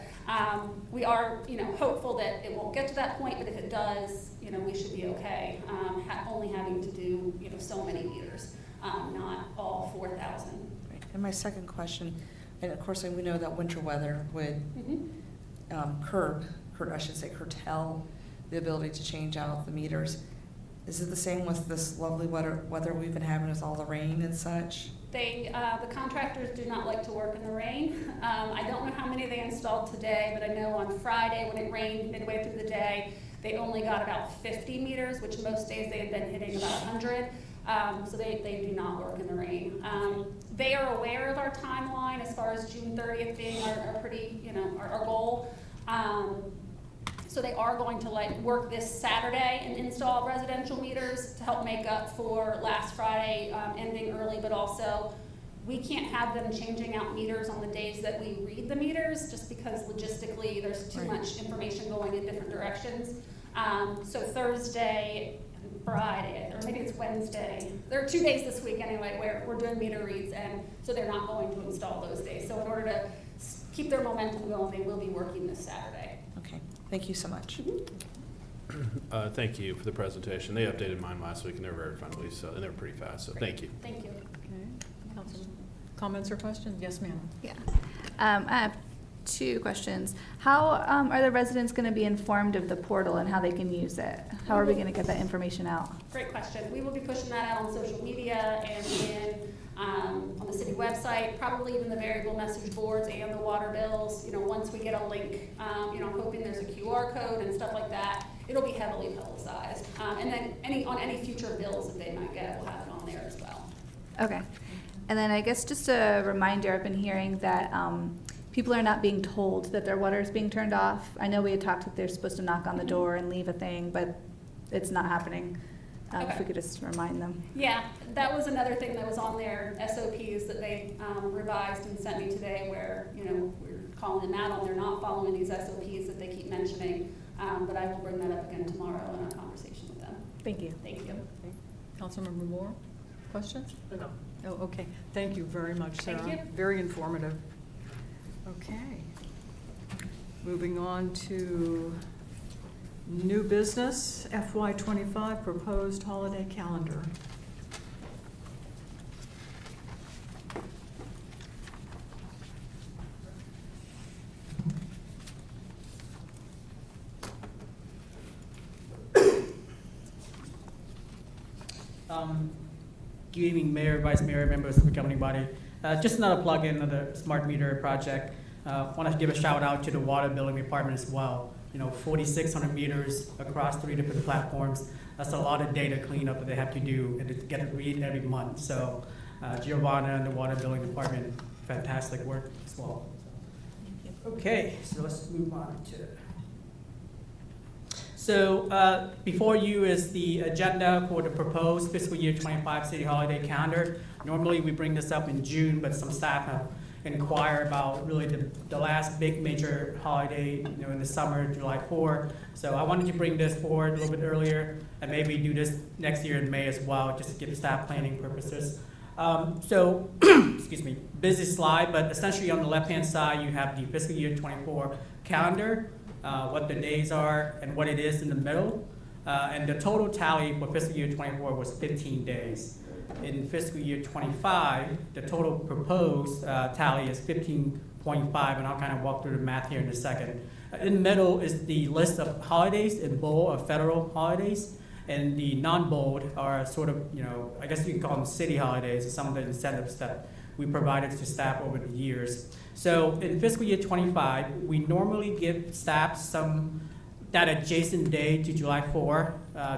we are, hopeful that it won't get to that point, but if it does, we should be okay, only having to do, so many meters, not all 4,000. And my second question, and of course we know that winter weather would curtail the ability to change out the meters. Is it the same with this lovely weather we've been having with all the rain and such? The contractors do not like to work in the rain. I don't know how many they installed today, but I know on Friday when it rained midway through the day, they only got about 50 meters, which most days they had been hitting about 100. So they do not work in the rain. They are aware of our timeline as far as June 30th being our goal. So they are going to work this Saturday and install residential meters to help make up for last Friday ending early, but also we can't have them changing out meters on the days that we read the meters just because logistically there's too much information going in different directions. So Thursday, Friday, or maybe it's Wednesday. There are 2 days this week anyway where we're doing meter reads, and so they're not going to install those days. So in order to keep their momentum going, they will be working this Saturday. Okay, thank you so much. Thank you for the presentation. They updated mine last week and they're very friendly, and they're pretty fast, so thank you. Thank you. Okay. Councilman, comments or questions? Yes, ma'am. Yeah. I have 2 questions. How are the residents going to be informed of the portal and how they can use it? How are we going to get that information out? Great question. We will be pushing that out on social media and on the city website, probably even the variable message boards and the water bills. Once we get a link, I'm hoping there's a QR code and stuff like that. It'll be heavily publicized. And then any future bills that they might get, we'll have it on there as well. Okay. And then I guess just a reminder, I've been hearing that people are not being told that their water is being turned off. I know we had talked that they're supposed to knock on the door and leave a thing, but it's not happening. If we could just remind them. Yeah, that was another thing that was on their SOPs that they revised and sent me today where, we're calling them out on they're not following these SOPs that they keep mentioning. But I will bring that up again tomorrow in our conversation with them. Thank you. Thank you. Okay. Councilmember Moore, questions? No. Oh, okay. Thank you very much, Sarah. Thank you. Very informative. Okay. Moving on to new business, FY2025 proposed holiday calendar. Good evening, Mayor, Vice Mayor, members of the governing body. Just another plug-in of the smart meter project. Want to give a shout out to the water billing department as well. 4,600 meters across 3 different platforms. That's a lot of data cleanup that they have to do and to get it read every month. So Giovanna and the water billing department, fantastic work as well. Okay, so let's move on to. So before you is the agenda for the proposed fiscal year 25 city holiday calendar. Normally we bring this up in June, but some staff have inquired about really the last big major holiday, in the summer, July 4. So I wanted to bring this forward a little bit earlier and maybe do this next year in May as well, just to give staff planning purposes. So, excuse me, busy slide, but essentially on the left-hand side, you have the fiscal year 24 calendar, what the days are and what it is in the middle. And the total tally for fiscal year 24 was 15 days. In fiscal year 25, the total proposed tally is 15.5, and I'll kind of walk through the math here in a second. In the middle is the list of holidays. In bold are federal holidays, and the non-bold are sort of, I guess you can call them city holidays, or some of the incentives that we provided to staff over the years. So in fiscal year 25, we normally give staff that adjacent day to July 4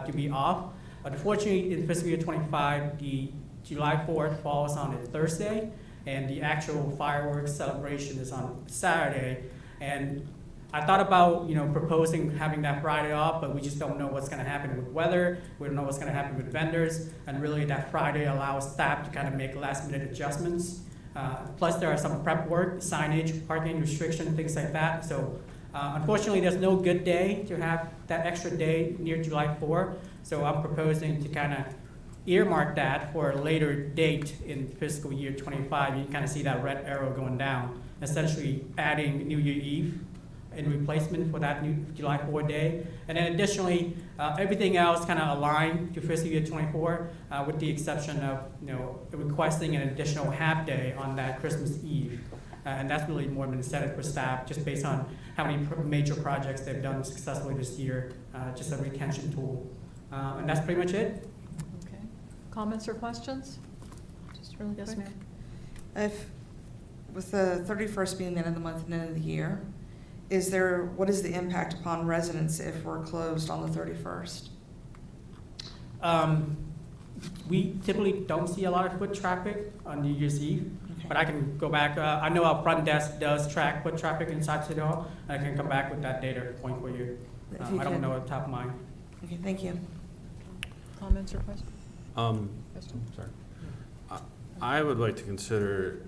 to be off. Unfortunately, in fiscal year 25, the July 4th falls on a Thursday, and the actual fireworks celebration is on Saturday. And I thought about, proposing having that Friday off, but we just don't know what's going to happen with weather. We don't know what's going to happen with vendors, and really that Friday allows staff to kind of make last-minute adjustments. Plus, there are some prep work, signage, parking restriction, things like that. So, unfortunately, there's no good day to have that extra day near July 4. So I'm proposing to kind of earmark that for a later date in fiscal year 25. You kind of see that red arrow going down, essentially adding New Year Eve in replacement for that new July 4 day. And then additionally, everything else kind of aligned to fiscal year 24, with the exception of requesting an additional half day on that Christmas Eve. And that's really more of an incentive for staff, just based on how many major projects they've done successfully this year, just a retention tool. And that's pretty much it. Okay. Comments or questions? Just really quick. Yes, ma'am. With the 31st being the end of the month and end of the year, what is the impact upon residents if we're closed on the 31st? We typically don't see a lot of foot traffic on New Year's Eve, Okay. but I can go back. I know our front desk does track foot traffic inside City Hall, and I can come back with that data point for you. If you I don't could. know at the top of mind. Okay, thank you. Comments or questions? Sorry. I would like to consider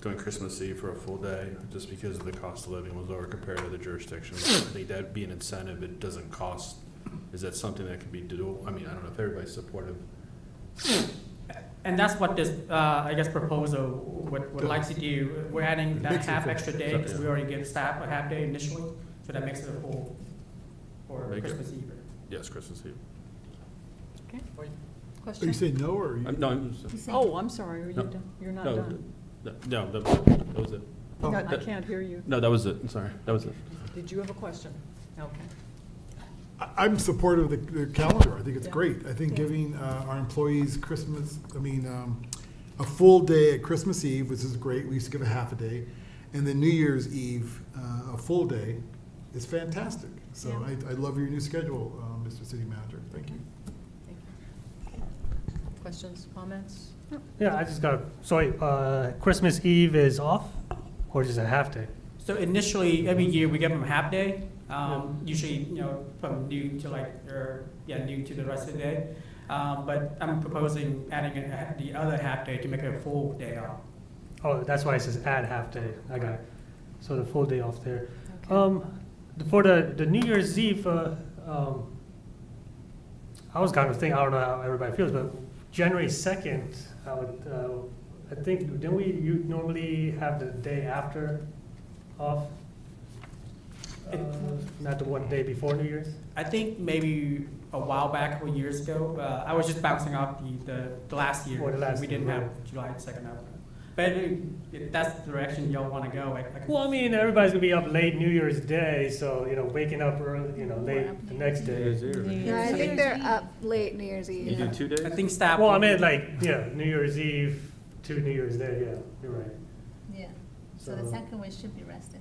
doing Christmas Eve for a full day, just because the cost of living was lower compared to the jurisdictions. I think that'd be an incentive. It doesn't cost. Is that something that could be dual? I mean, I don't know if everybody's supportive. And that's what this, I guess, proposal would like to do. We're adding that Makes it half full. extra day, because we already give staff a half day initially, so that makes it a full for Make it- Christmas Eve. Yes, Christmas Eve. Okay. Are you Question? saying no, or? No, I'm Oh, I'm sorry. Are you No. done? You're not no, done. no, that was it. Oh. No, I can't hear you. No, that was it. I'm sorry. That was it. Did you have a question? Okay. I'm supportive of the calendar. I think it's Yeah. great. I think Yeah. giving our employees a full day at Christmas Eve, which is great. We used to give a half a day. And then New Year's Eve, a full day, is fantastic. So Yeah. I love your new schedule, Mr. City Manager. Thank you. Thank you. Questions, comments? Yeah, I just got, sorry, Christmas Eve is off, or just a half day? So initially, every year, we give them a half day, Usually, from noon to noon to the rest of the day. But I'm proposing adding the other half day to make it a full day off. Oh, that's why it says add half day. I got it. So the full day off there. Okay. For the New Year's Eve, I was kind of thinking, I don't know how everybody feels, but January 2nd, I think, you normally have the day after off? Not the one day before New Year's? I think maybe a while back, a couple years ago, I was just bouncing off the last year. Or the last we didn't year, have right. July 2nd off. But if that's the direction y'all want to go, I can. Well, I mean, everybody's gonna be up late New Year's Day, so, waking up early, late the next day. Yeah, I think they're up late New Year's Eve. You do 2 days? I think staff. Well, I will- meant New Year's Eve to New Year's Day, yeah, you're right. Yeah, so the second one should be rested.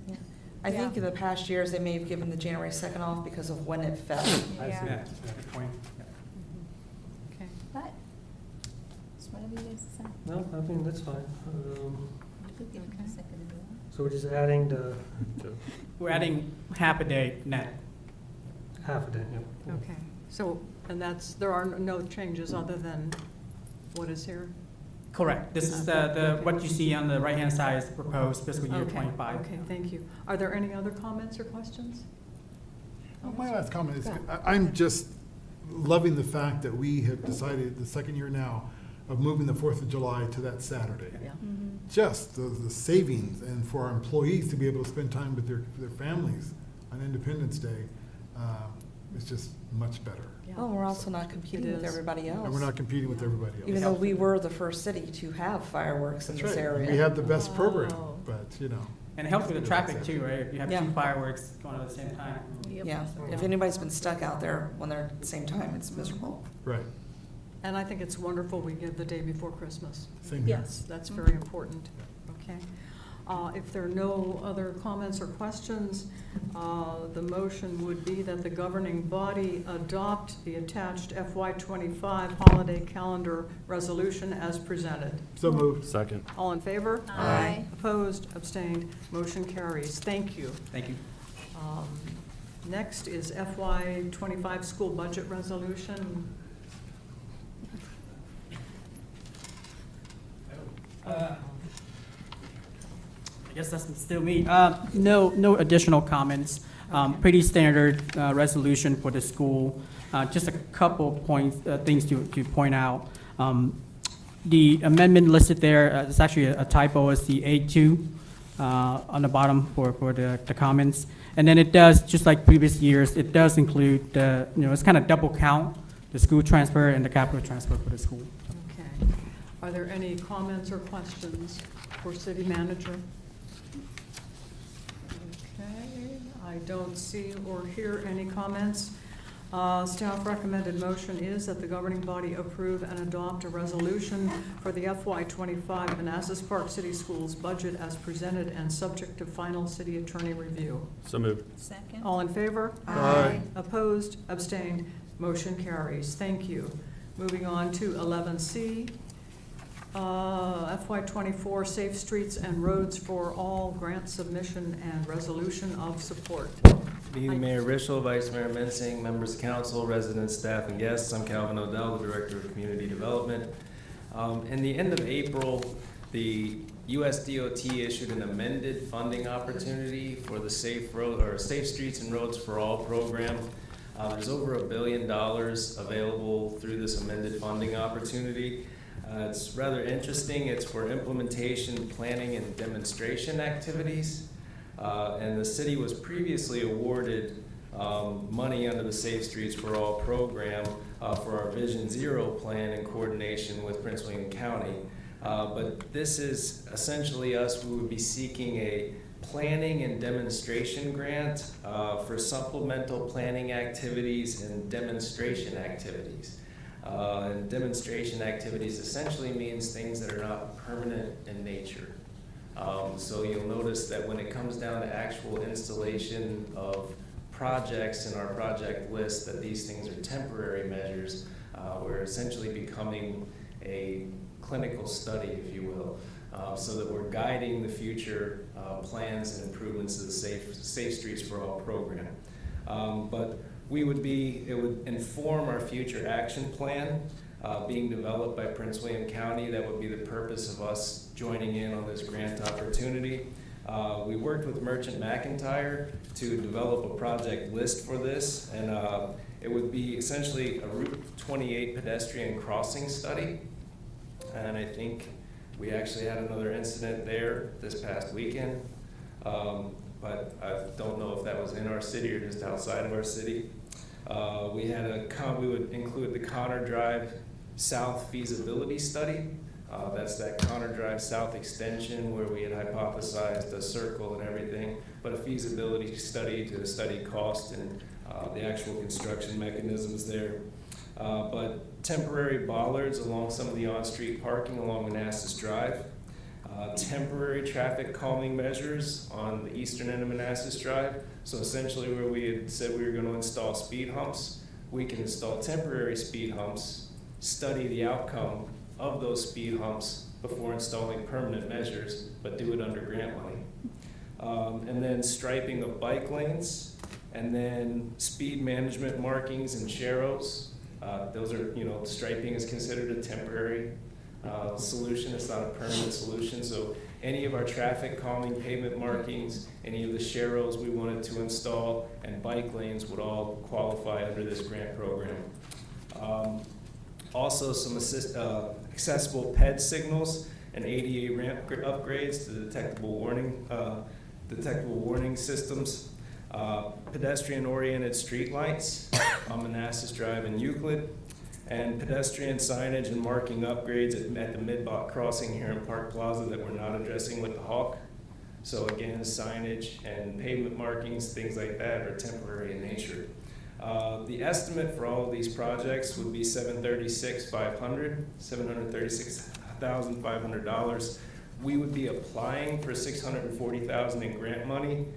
I think in the past years, they may have given the January 2nd off because of when it fell. I see. Yeah, good point. Okay. But, it's whatever you guys decide. No, I mean, that's fine. You could give it a second if you want. So we're just adding the We're adding half a day net. half a day, yeah. Okay, so, and there are no changes other than what is here? Correct. This is the what you see on the right-hand side is the proposed fiscal year Okay, 25. Okay, thank you. Are there any other comments or questions? My last comment is, I'm just loving the fact that we have decided, the second year now, of moving the 4th of July to that Saturday. Yeah. Just the savings, and for our employees to be able to spend time with their families on Independence Day, is just much better. Yeah. Oh, we're also not competing It with is. everybody else. And we're not competing with everybody else. Even though we were the first city to have fireworks in That's this right. area. We have the best program, Oh. but, And it helps with the traffic too, right? If you have Yeah. two fireworks going at the same time. Yeah, if anybody's been stuck out there when they're at the same time, it's miserable. right, And I think it's wonderful we give the day before Christmas. same here. Yes, that's very important, okay? If there are no other comments or questions, the motion would be that the governing body adopt the attached FY25 holiday calendar resolution as presented. So moved. Second. All in favor? Aye. Opposed, abstained, motion carries. Thank you. Thank you. Next is FY25 school budget resolution. I guess that's still me. No additional comments. Pretty standard resolution for the school. Just a couple points, things to point out. The amendment listed there, it's actually a typo, it's the A2 on the bottom for the comments. And then it does, just like previous years, it does include the, it's kind of double count, the school transfer and the capital transfer for the school. Okay. Are there any comments or questions for city manager? Okay, I don't see or hear any comments. Staff recommended motion is that the governing body approve and adopt a resolution for the FY25 Manassas Park City Schools budget as presented and subject to final city attorney review. So moved. Second? All in favor? Aye. Opposed, abstained, motion carries. Thank you. Moving on to 11C, FY24 Safe Streets and Roads for All grant submission and resolution of support. Good evening, Mayor Rischel, Vice Mayor Mensing, members of council, residents, staff, and guests. I'm Calvin Odell, the Director of Community Development. In the end of April, the USDOT issued an amended funding opportunity for the Safe Streets and Roads for All program. There's over $1 billion available through this amended funding opportunity. It's rather interesting. It's for implementation, planning, and demonstration activities. And the city was previously awarded money under the Safe Streets for All program for our Vision Zero plan in coordination with Prince William County. But this is essentially us. We would be seeking a planning and demonstration grant for supplemental planning activities and demonstration activities. And demonstration activities essentially means things that are not permanent in nature. So you'll notice that when it comes down to actual installation of projects in our project list, that these things are temporary measures. We're essentially becoming a clinical study, if you will, so that we're guiding the future plans and improvements of the Safe Streets for All program. But it would inform our future action plan being developed by Prince William County. That would be the purpose of us joining in on this grant opportunity. We worked with Merchant McIntyre to develop a project list for this, and it would be essentially a Route 28 pedestrian crossing study. And I think we actually had another incident there this past weekend, but I don't know if that was in our city or just outside of our city. We would include the Connor Drive South feasibility study. That's that Connor Drive South extension where we had hypothesized a circle and everything, but a feasibility study to study cost and the actual construction mechanisms there. But temporary bollards along some of the on-street parking along Manassas Drive, temporary traffic calming measures on the eastern end of Manassas Drive. So essentially where we had said we were going to install speed humps, we can install temporary speed humps, study the outcome of those speed humps before installing permanent measures, but do it under grant money. And then striping of bike lanes, and then speed management markings and sharrows. Those are, striping is considered a temporary solution. It's not a permanent solution. So any of our traffic calming pavement markings, any of the sharrows we wanted to install, and bike lanes would all qualify under this grant program. Also, some accessible PED signals and ADA ramp upgrades to detectable warning systems. Pedestrian-oriented streetlights on Manassas Drive and Euclid, and pedestrian signage and marking upgrades at the Mid-Bach crossing here in Park Plaza that we're not addressing with the Hawk. So again, signage and pavement markings, things like that are temporary in nature. The estimate for all of these projects would be $736,500. We would be applying for $640,000 in grant money.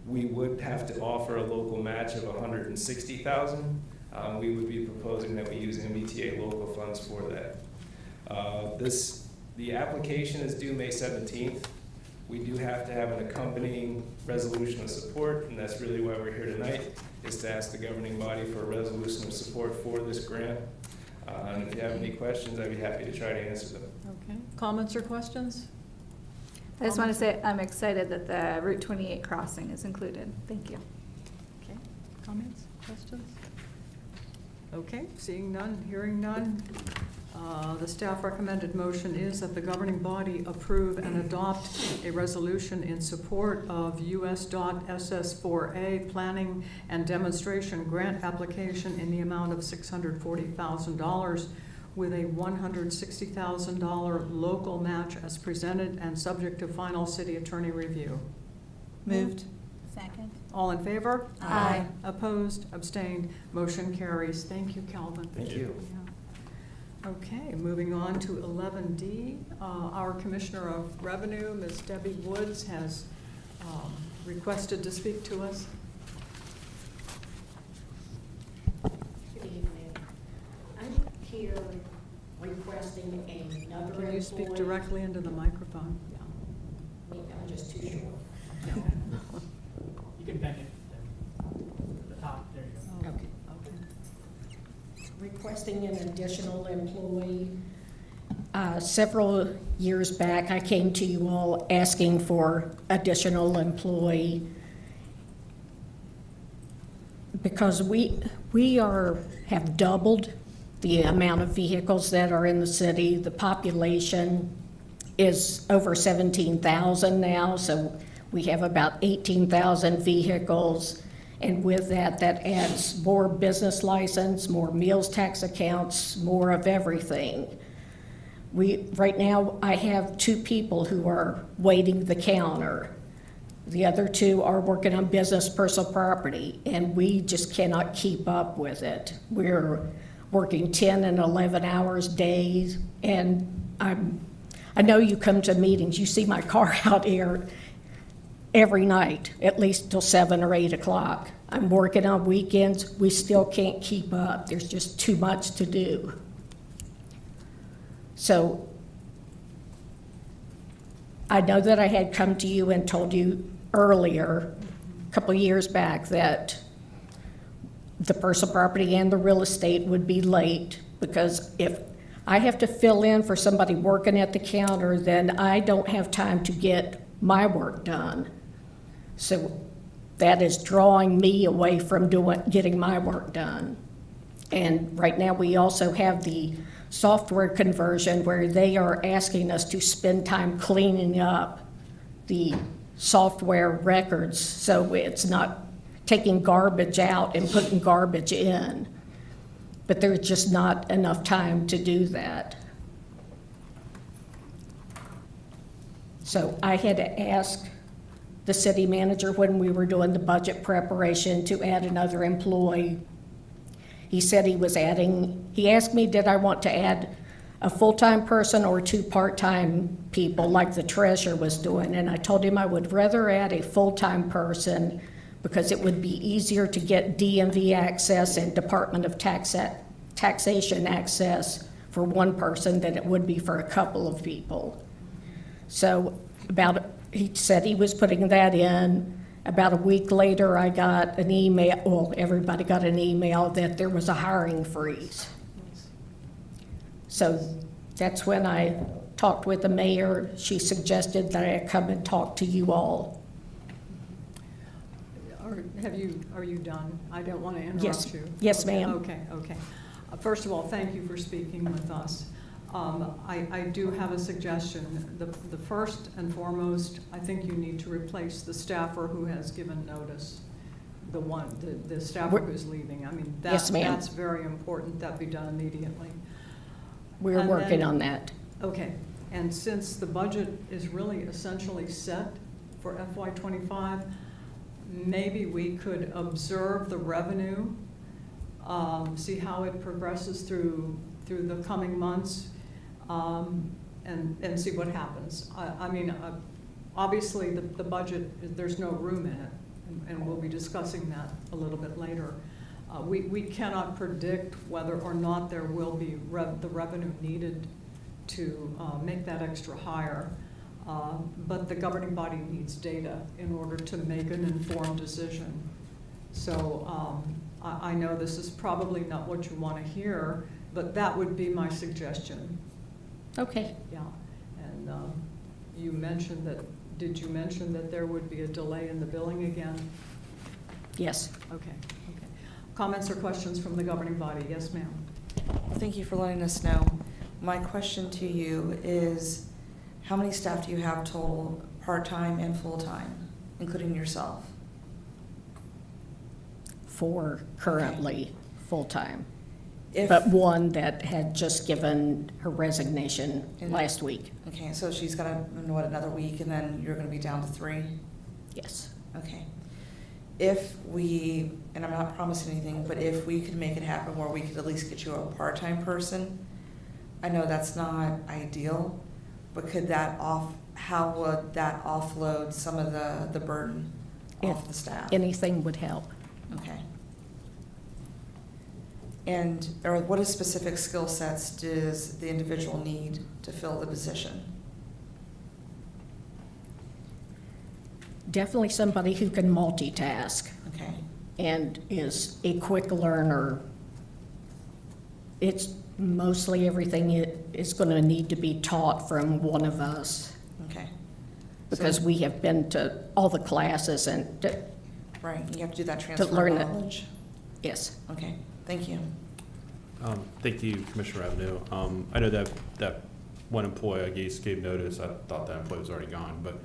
We would have to offer a local match of $160,000. We would be proposing that we use MBTA local funds for that. The application is due May 17th. We do have to have an accompanying resolution of support, and that's really why we're here tonight, is to ask the governing body for a resolution of support for this grant. And if you have any questions, I'd be happy to try to answer them. Okay, comments or questions? I just want to say I'm excited that the Route 28 crossing is included. Thank you. Okay, comments, questions? Okay, seeing none, hearing none. The staff recommended motion is that the governing body approve and adopt a resolution in support of US.SS4A Planning and Demonstration Grant Application in the amount of $640,000 with a $160,000 local match as presented and subject to final city attorney review. Moved. Second. All in favor? Aye. Opposed, abstained, motion carries. Thank you, Calvin. Thank you. Yeah. Okay, moving on to 11D. Our Commissioner of Revenue, Ms. Debbie Woods, has requested to speak to us. Good evening. I'm here requesting another Can you speak employee- directly into the microphone? Yeah. Maybe I'm just too short. You can bend it to the top, there you go. Okay. Okay. Requesting an additional employee. Several years back, I came to you all asking for additional employee because we have doubled the amount of vehicles that are in the city. The population is over 17,000 now, so we have about 18,000 vehicles. And with that, that adds more business license, more meals tax accounts, more of everything. Right now, I have 2 people who are waiting the counter. The other 2 are working on business personal property, and we just cannot keep up with it. We're working 10 and 11 hours days, and I know you come to meetings, you see my car out here every night, at least till 7 or 8 o'clock. I'm working on weekends, we still can't keep up. There's just too much to do. So I know that I had come to you and told you earlier, a couple of years back, that the personal property and the real estate would be late, because if I have to fill in for somebody working at the counter, then I don't have time to get my work done. So that is drawing me away from getting my work done. And right now, we also have the software conversion where they are asking us to spend time cleaning up the software records, so it's not taking garbage out and putting garbage in. But there's just not enough time to do that. So I had to ask the city manager when we were doing the budget preparation to add another employee. He said he asked me, did I want to add a full-time person or 2 part-time people like the treasurer was doing? And I told him I would rather add a full-time person because it would be easier to get DMV access and Department of Taxation access for one person than it would be for a couple of people. So he said he was putting that in. About a week later, I got an email, well, everybody got an email that there was a hiring freeze. So that's when I talked with the mayor. She suggested that I come and talk to you all. Are you done? I don't want to interrupt Yes. you. Yes, Okay, ma'am. Okay. First of all, thank you for speaking with us. I do have a suggestion. The first and foremost, I think you need to replace the staffer who has given notice, the staffer who's leaving. I mean, Yes, ma'am. that's very important. That be done immediately. We're And working then- on that. Okay, and since the budget is really essentially set for FY25, maybe we could observe the revenue, see how it progresses through the coming months, and see what happens. I mean, obviously, the budget, there's no room in it, and we'll be discussing that a little bit later. We cannot predict whether or not there will be the revenue needed to make that extra hire, but the governing body needs data in order to make an informed decision. So I know this is probably not what you want to hear, but that would be my suggestion. Okay. Yeah, and you mentioned that, did you mention that there would be a delay in the billing again? Yes. Okay. Comments or questions from the governing body? Yes, ma'am. Thank you for letting us know. My question to you is, how many staff do you have total, part-time and full-time, including yourself? 4 currently full-time, If- but one that had just given her resignation And- last week. Okay, so she's got another week, and then you're gonna be down to 3? Yes. Okay. If we, and I'm not promising anything, but if we could make it happen where we could at least get you a part-time person, I know that's not ideal, but how would that offload some of the burden off the staff? Anything would help. Okay. And, or what specific skill sets does the individual need to fill the position? Definitely somebody who can multitask Okay. and is a quick learner. It's mostly everything is going to need to be taught from one of us, Okay. because we have been to all the classes and, Right, you have to do that transfer learn of it. knowledge? yes. Okay, thank you. Thank you, Commissioner Avenue. I know that one employee I gave notice, I thought that employee was already gone, but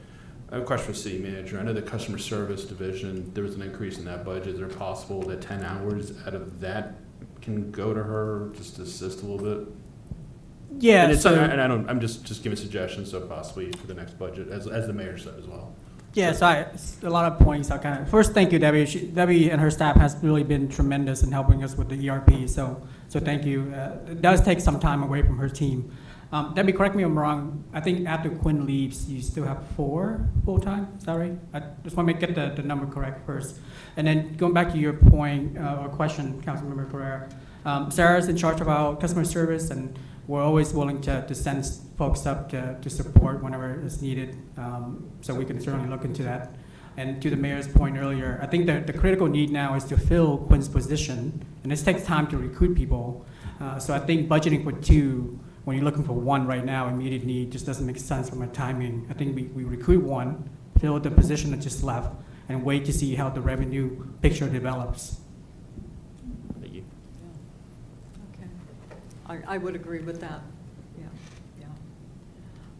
I have a question for the city manager. I know the customer service division, there was an increase in that budget. Is it possible that 10 hours out of that can go to her just to assist a little bit? Yeah, And it's, so- I'm just giving suggestions, so possibly for the next budget, as the mayor said as well. Yes, a lot of points. First, thank you, Debbie. Debbie and her staff has really been tremendous in helping us with the ERP. So thank you. It does take some time away from her team. Debbie, correct me if I'm wrong. I think after Quinn leaves, you still have 4 full-time. Is that right? I just want to get the number correct first. And then going back to your point or question, Councilmember Carrera, Sarah's in charge of our customer service, and we're always willing to send folks up to support whenever it's needed. So we can certainly look into that. And to the mayor's point earlier, I think that the critical need now is to fill Quinn's position, and this takes time to recruit people. So I think budgeting for two, when you're looking for one right now, immediate need, just doesn't make sense from a timing. I think we recruit one, fill the position that just left, and wait to see how the revenue picture develops. Thank you. Okay. I would agree with that. Yeah,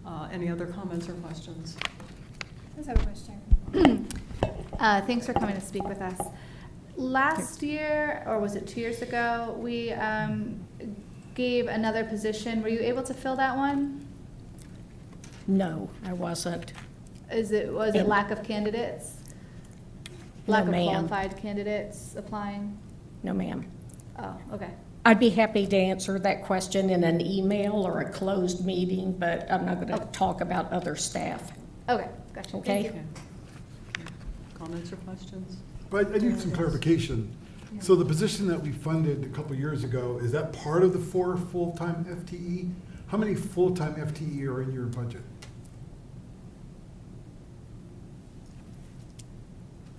yeah. Any other comments or questions? I just have a question. Thanks for coming to speak with us. Last year, or was it 2 years ago, we gave another position. Were you able to fill that one? No, I wasn't. Was it lack of candidates? No, Lack of ma'am. qualified candidates applying? No, ma'am. Oh, okay. I'd be happy to answer that question in an email or a closed meeting, but I'm not going to talk about other staff. Okay, gotcha. Okay. Thank you. Comments or questions? But I need some clarification. So the position that we funded a couple years ago, is that part of the 4 full-time FTE? How many full-time FTE are in your budget?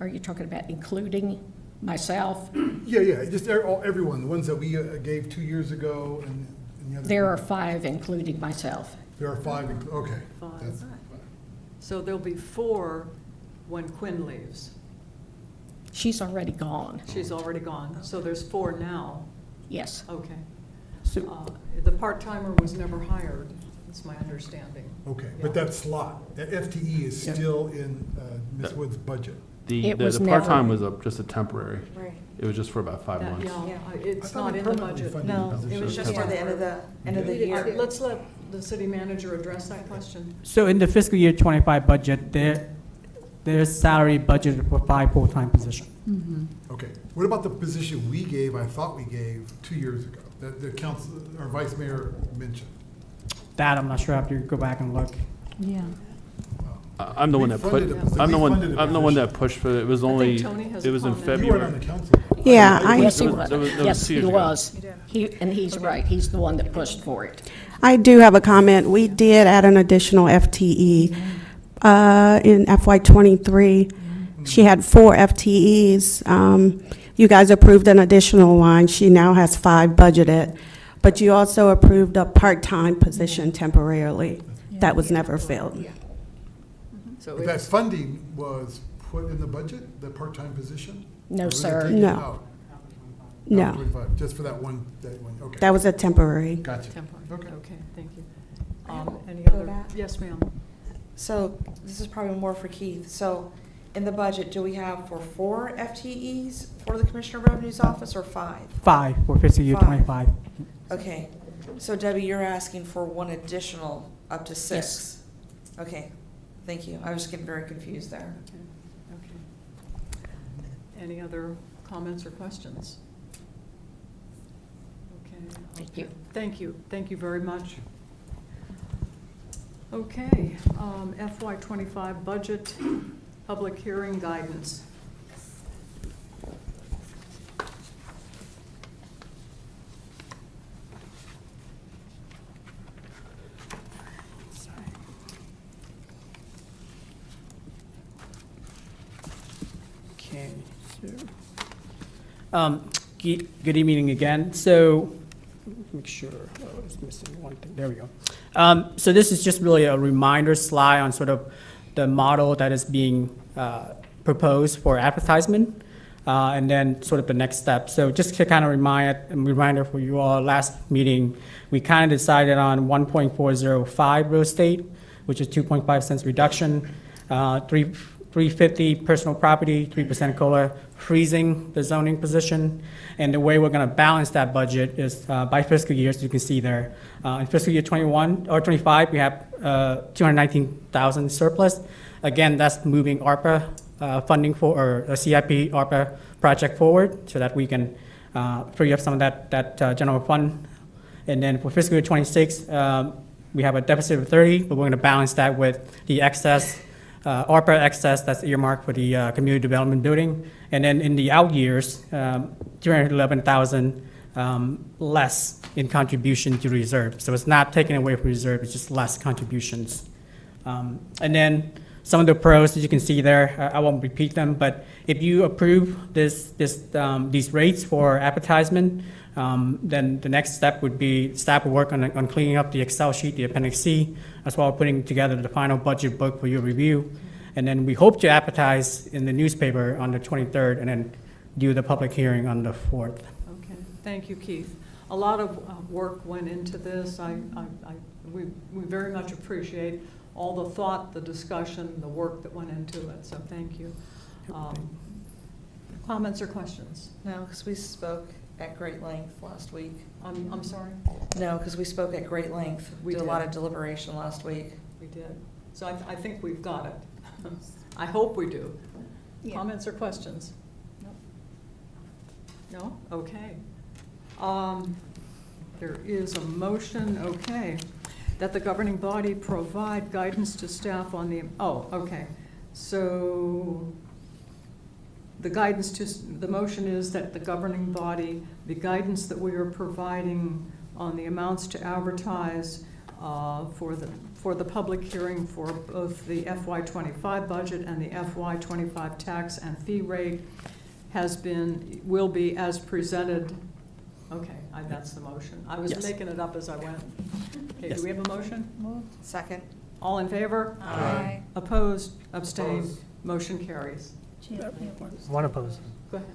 Are you talking about including myself? Yeah, just everyone, the ones that we gave 2 years ago and the other. There are 5, including myself. There are 5, okay. 5. That's- So there'll be 4 when Quinn leaves. She's already gone. She's already gone, so there's 4 now. Yes. Okay. So, The part-timer was never hired, that's my understanding. Okay, but that slot, that FTE is still in Ms. Wood's budget. The It was part-time never- was just a temporary. Right. It was just for about 5 That- months. Yeah, I it's thought not we in the permanently budget. funded No, the it position. was just for the end of the year. Let's let the city manager address that question. so in the fiscal year 25 budget, there's salary budgeted for 5 full-time positions. Okay, what about the position we gave, I thought we gave 2 years ago, that the council, our vice mayor mentioned? That I'm not sure, I have to go back and look. Yeah. I'm the one We that put, funded a posi- I'm the we one, funded a I'm the one position. that pushed for it. It was I think only, Tony has it a was in comment. You weren't February. on the council. Yeah, Yes, he That was- was. that was Yes, 2 he years ago. was. And he's right. He's the one that pushed for it. I do have a comment. We did add an additional FTE in FY23. She had 4 FTEs. You guys approved an additional one. She now has 5 budgeted. But you also approved a part-time position temporarily. That was never filled. So But that it's, funding was put in the budget, the part-time position? No, Or was it sir. taken No. out? No, 25, just for that one, okay. that was a temporary. Gotcha. temporary. Okay. Okay, thank you. Any go other? back? Yes, ma'am. So this is probably more for Keith. So in the budget, do we have for 4 FTEs for the Commissioner of Revenue's office or 5? 5 for fiscal year 5. 25. Okay, so Debbie, you're asking for 1 additional up to 6? Okay, thank you. I was getting very confused there. Okay. Any other comments or questions? Okay. Thank you. Thank you. Thank you very much. Okay, FY25 Budget, Public Hearing Guidance. Okay, so, good evening again. So, make sure, I was missing one thing, there we go. So this is just really a reminder slide on sort of the model that is being proposed for advertisement, and then sort of the next step. So just to kind of reminder for you all, last meeting, we kind of decided on 1.405 real estate, which is 2.5 cents reduction, 350 personal property, 3% COLA, freezing the zoning position. And the way we're going to balance that budget is by fiscal years, you can see there. In fiscal year 21 or 25, we have 219,000 surplus. Again, that's moving ARPA funding for, or a CIP ARPA project forward so that we can free up some of that general fund. And then for fiscal year 26, we have a deficit of 30, but we're going to balance that with the excess, ARPA excess that's earmarked for the community development building. And then in the out years, 211,000 less in contribution to reserve. So it's not taken away from reserve, it's just less contributions. And then some of the pros that you can see there. I won't repeat them, but if you approve these rates for advertisement, then the next step would be staff will work on cleaning up the Excel sheet, the Appendix C, as well as putting together the final budget book for your review. And then we hope to advertise in the newspaper on the 23rd and then do the public hearing on the 4th. Okay, thank you, Keith. A lot of work went into this. We very much appreciate all the thought, the discussion, the work that went into it, so thank you. Comments or questions? No, because we spoke at great length last week. I'm sorry? No, because we spoke at great length. We did a lot of deliberation last week. We did. So I think we've got it. I hope we do. Yeah. Comments or questions? No? Okay. There is a motion, okay, that the governing body provide guidance to staff on the, okay. So the motion is that the governing body, the guidance that we are providing on the amounts to advertise for the public hearing for both the FY25 budget and the FY25 tax and fee rate will be as presented. Okay, that's the motion. I was making it up as I went. Okay, do we have a motion? Second. All in favor? Aye. Opposed? Abstained? Motion carries. One opposed. Go ahead.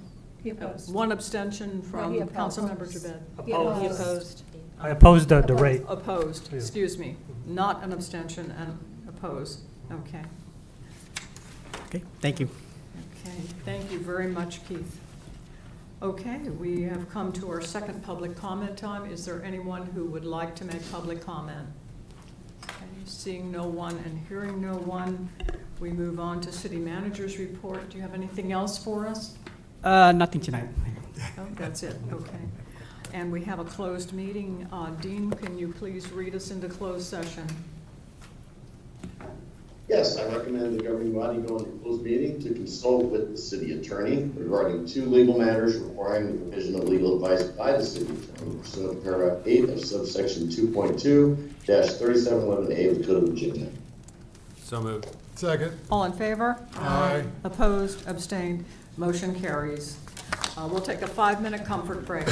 He opposed. One abstention from he opposed. Councilmember Jabed. He opposed. I oppose the rate. Opposed, Yeah. excuse me. Not an abstention and oppose. Okay. Okay, thank you. Okay, thank you very much, Keith. Okay, we have come to our second public comment time. Is there anyone who would like to make public comment? Okay, seeing no one and hearing no one, we move on to city manager's report. Do you have anything else for us? Nothing tonight. Oh, that's it, okay. And we have a closed meeting. Dean, can you please read us into closed session? Yes, I recommend the governing body go into closed meeting to consult with the city attorney regarding 2 legal matters requiring the provision of legal advice by the city attorney pursuant to paragraph 8 of subsection 2.2-3711A of the Code of Virginia. So moved. Second. All in favor? Aye. Opposed, abstained, motion carries. We'll take a 5-minute comfort break.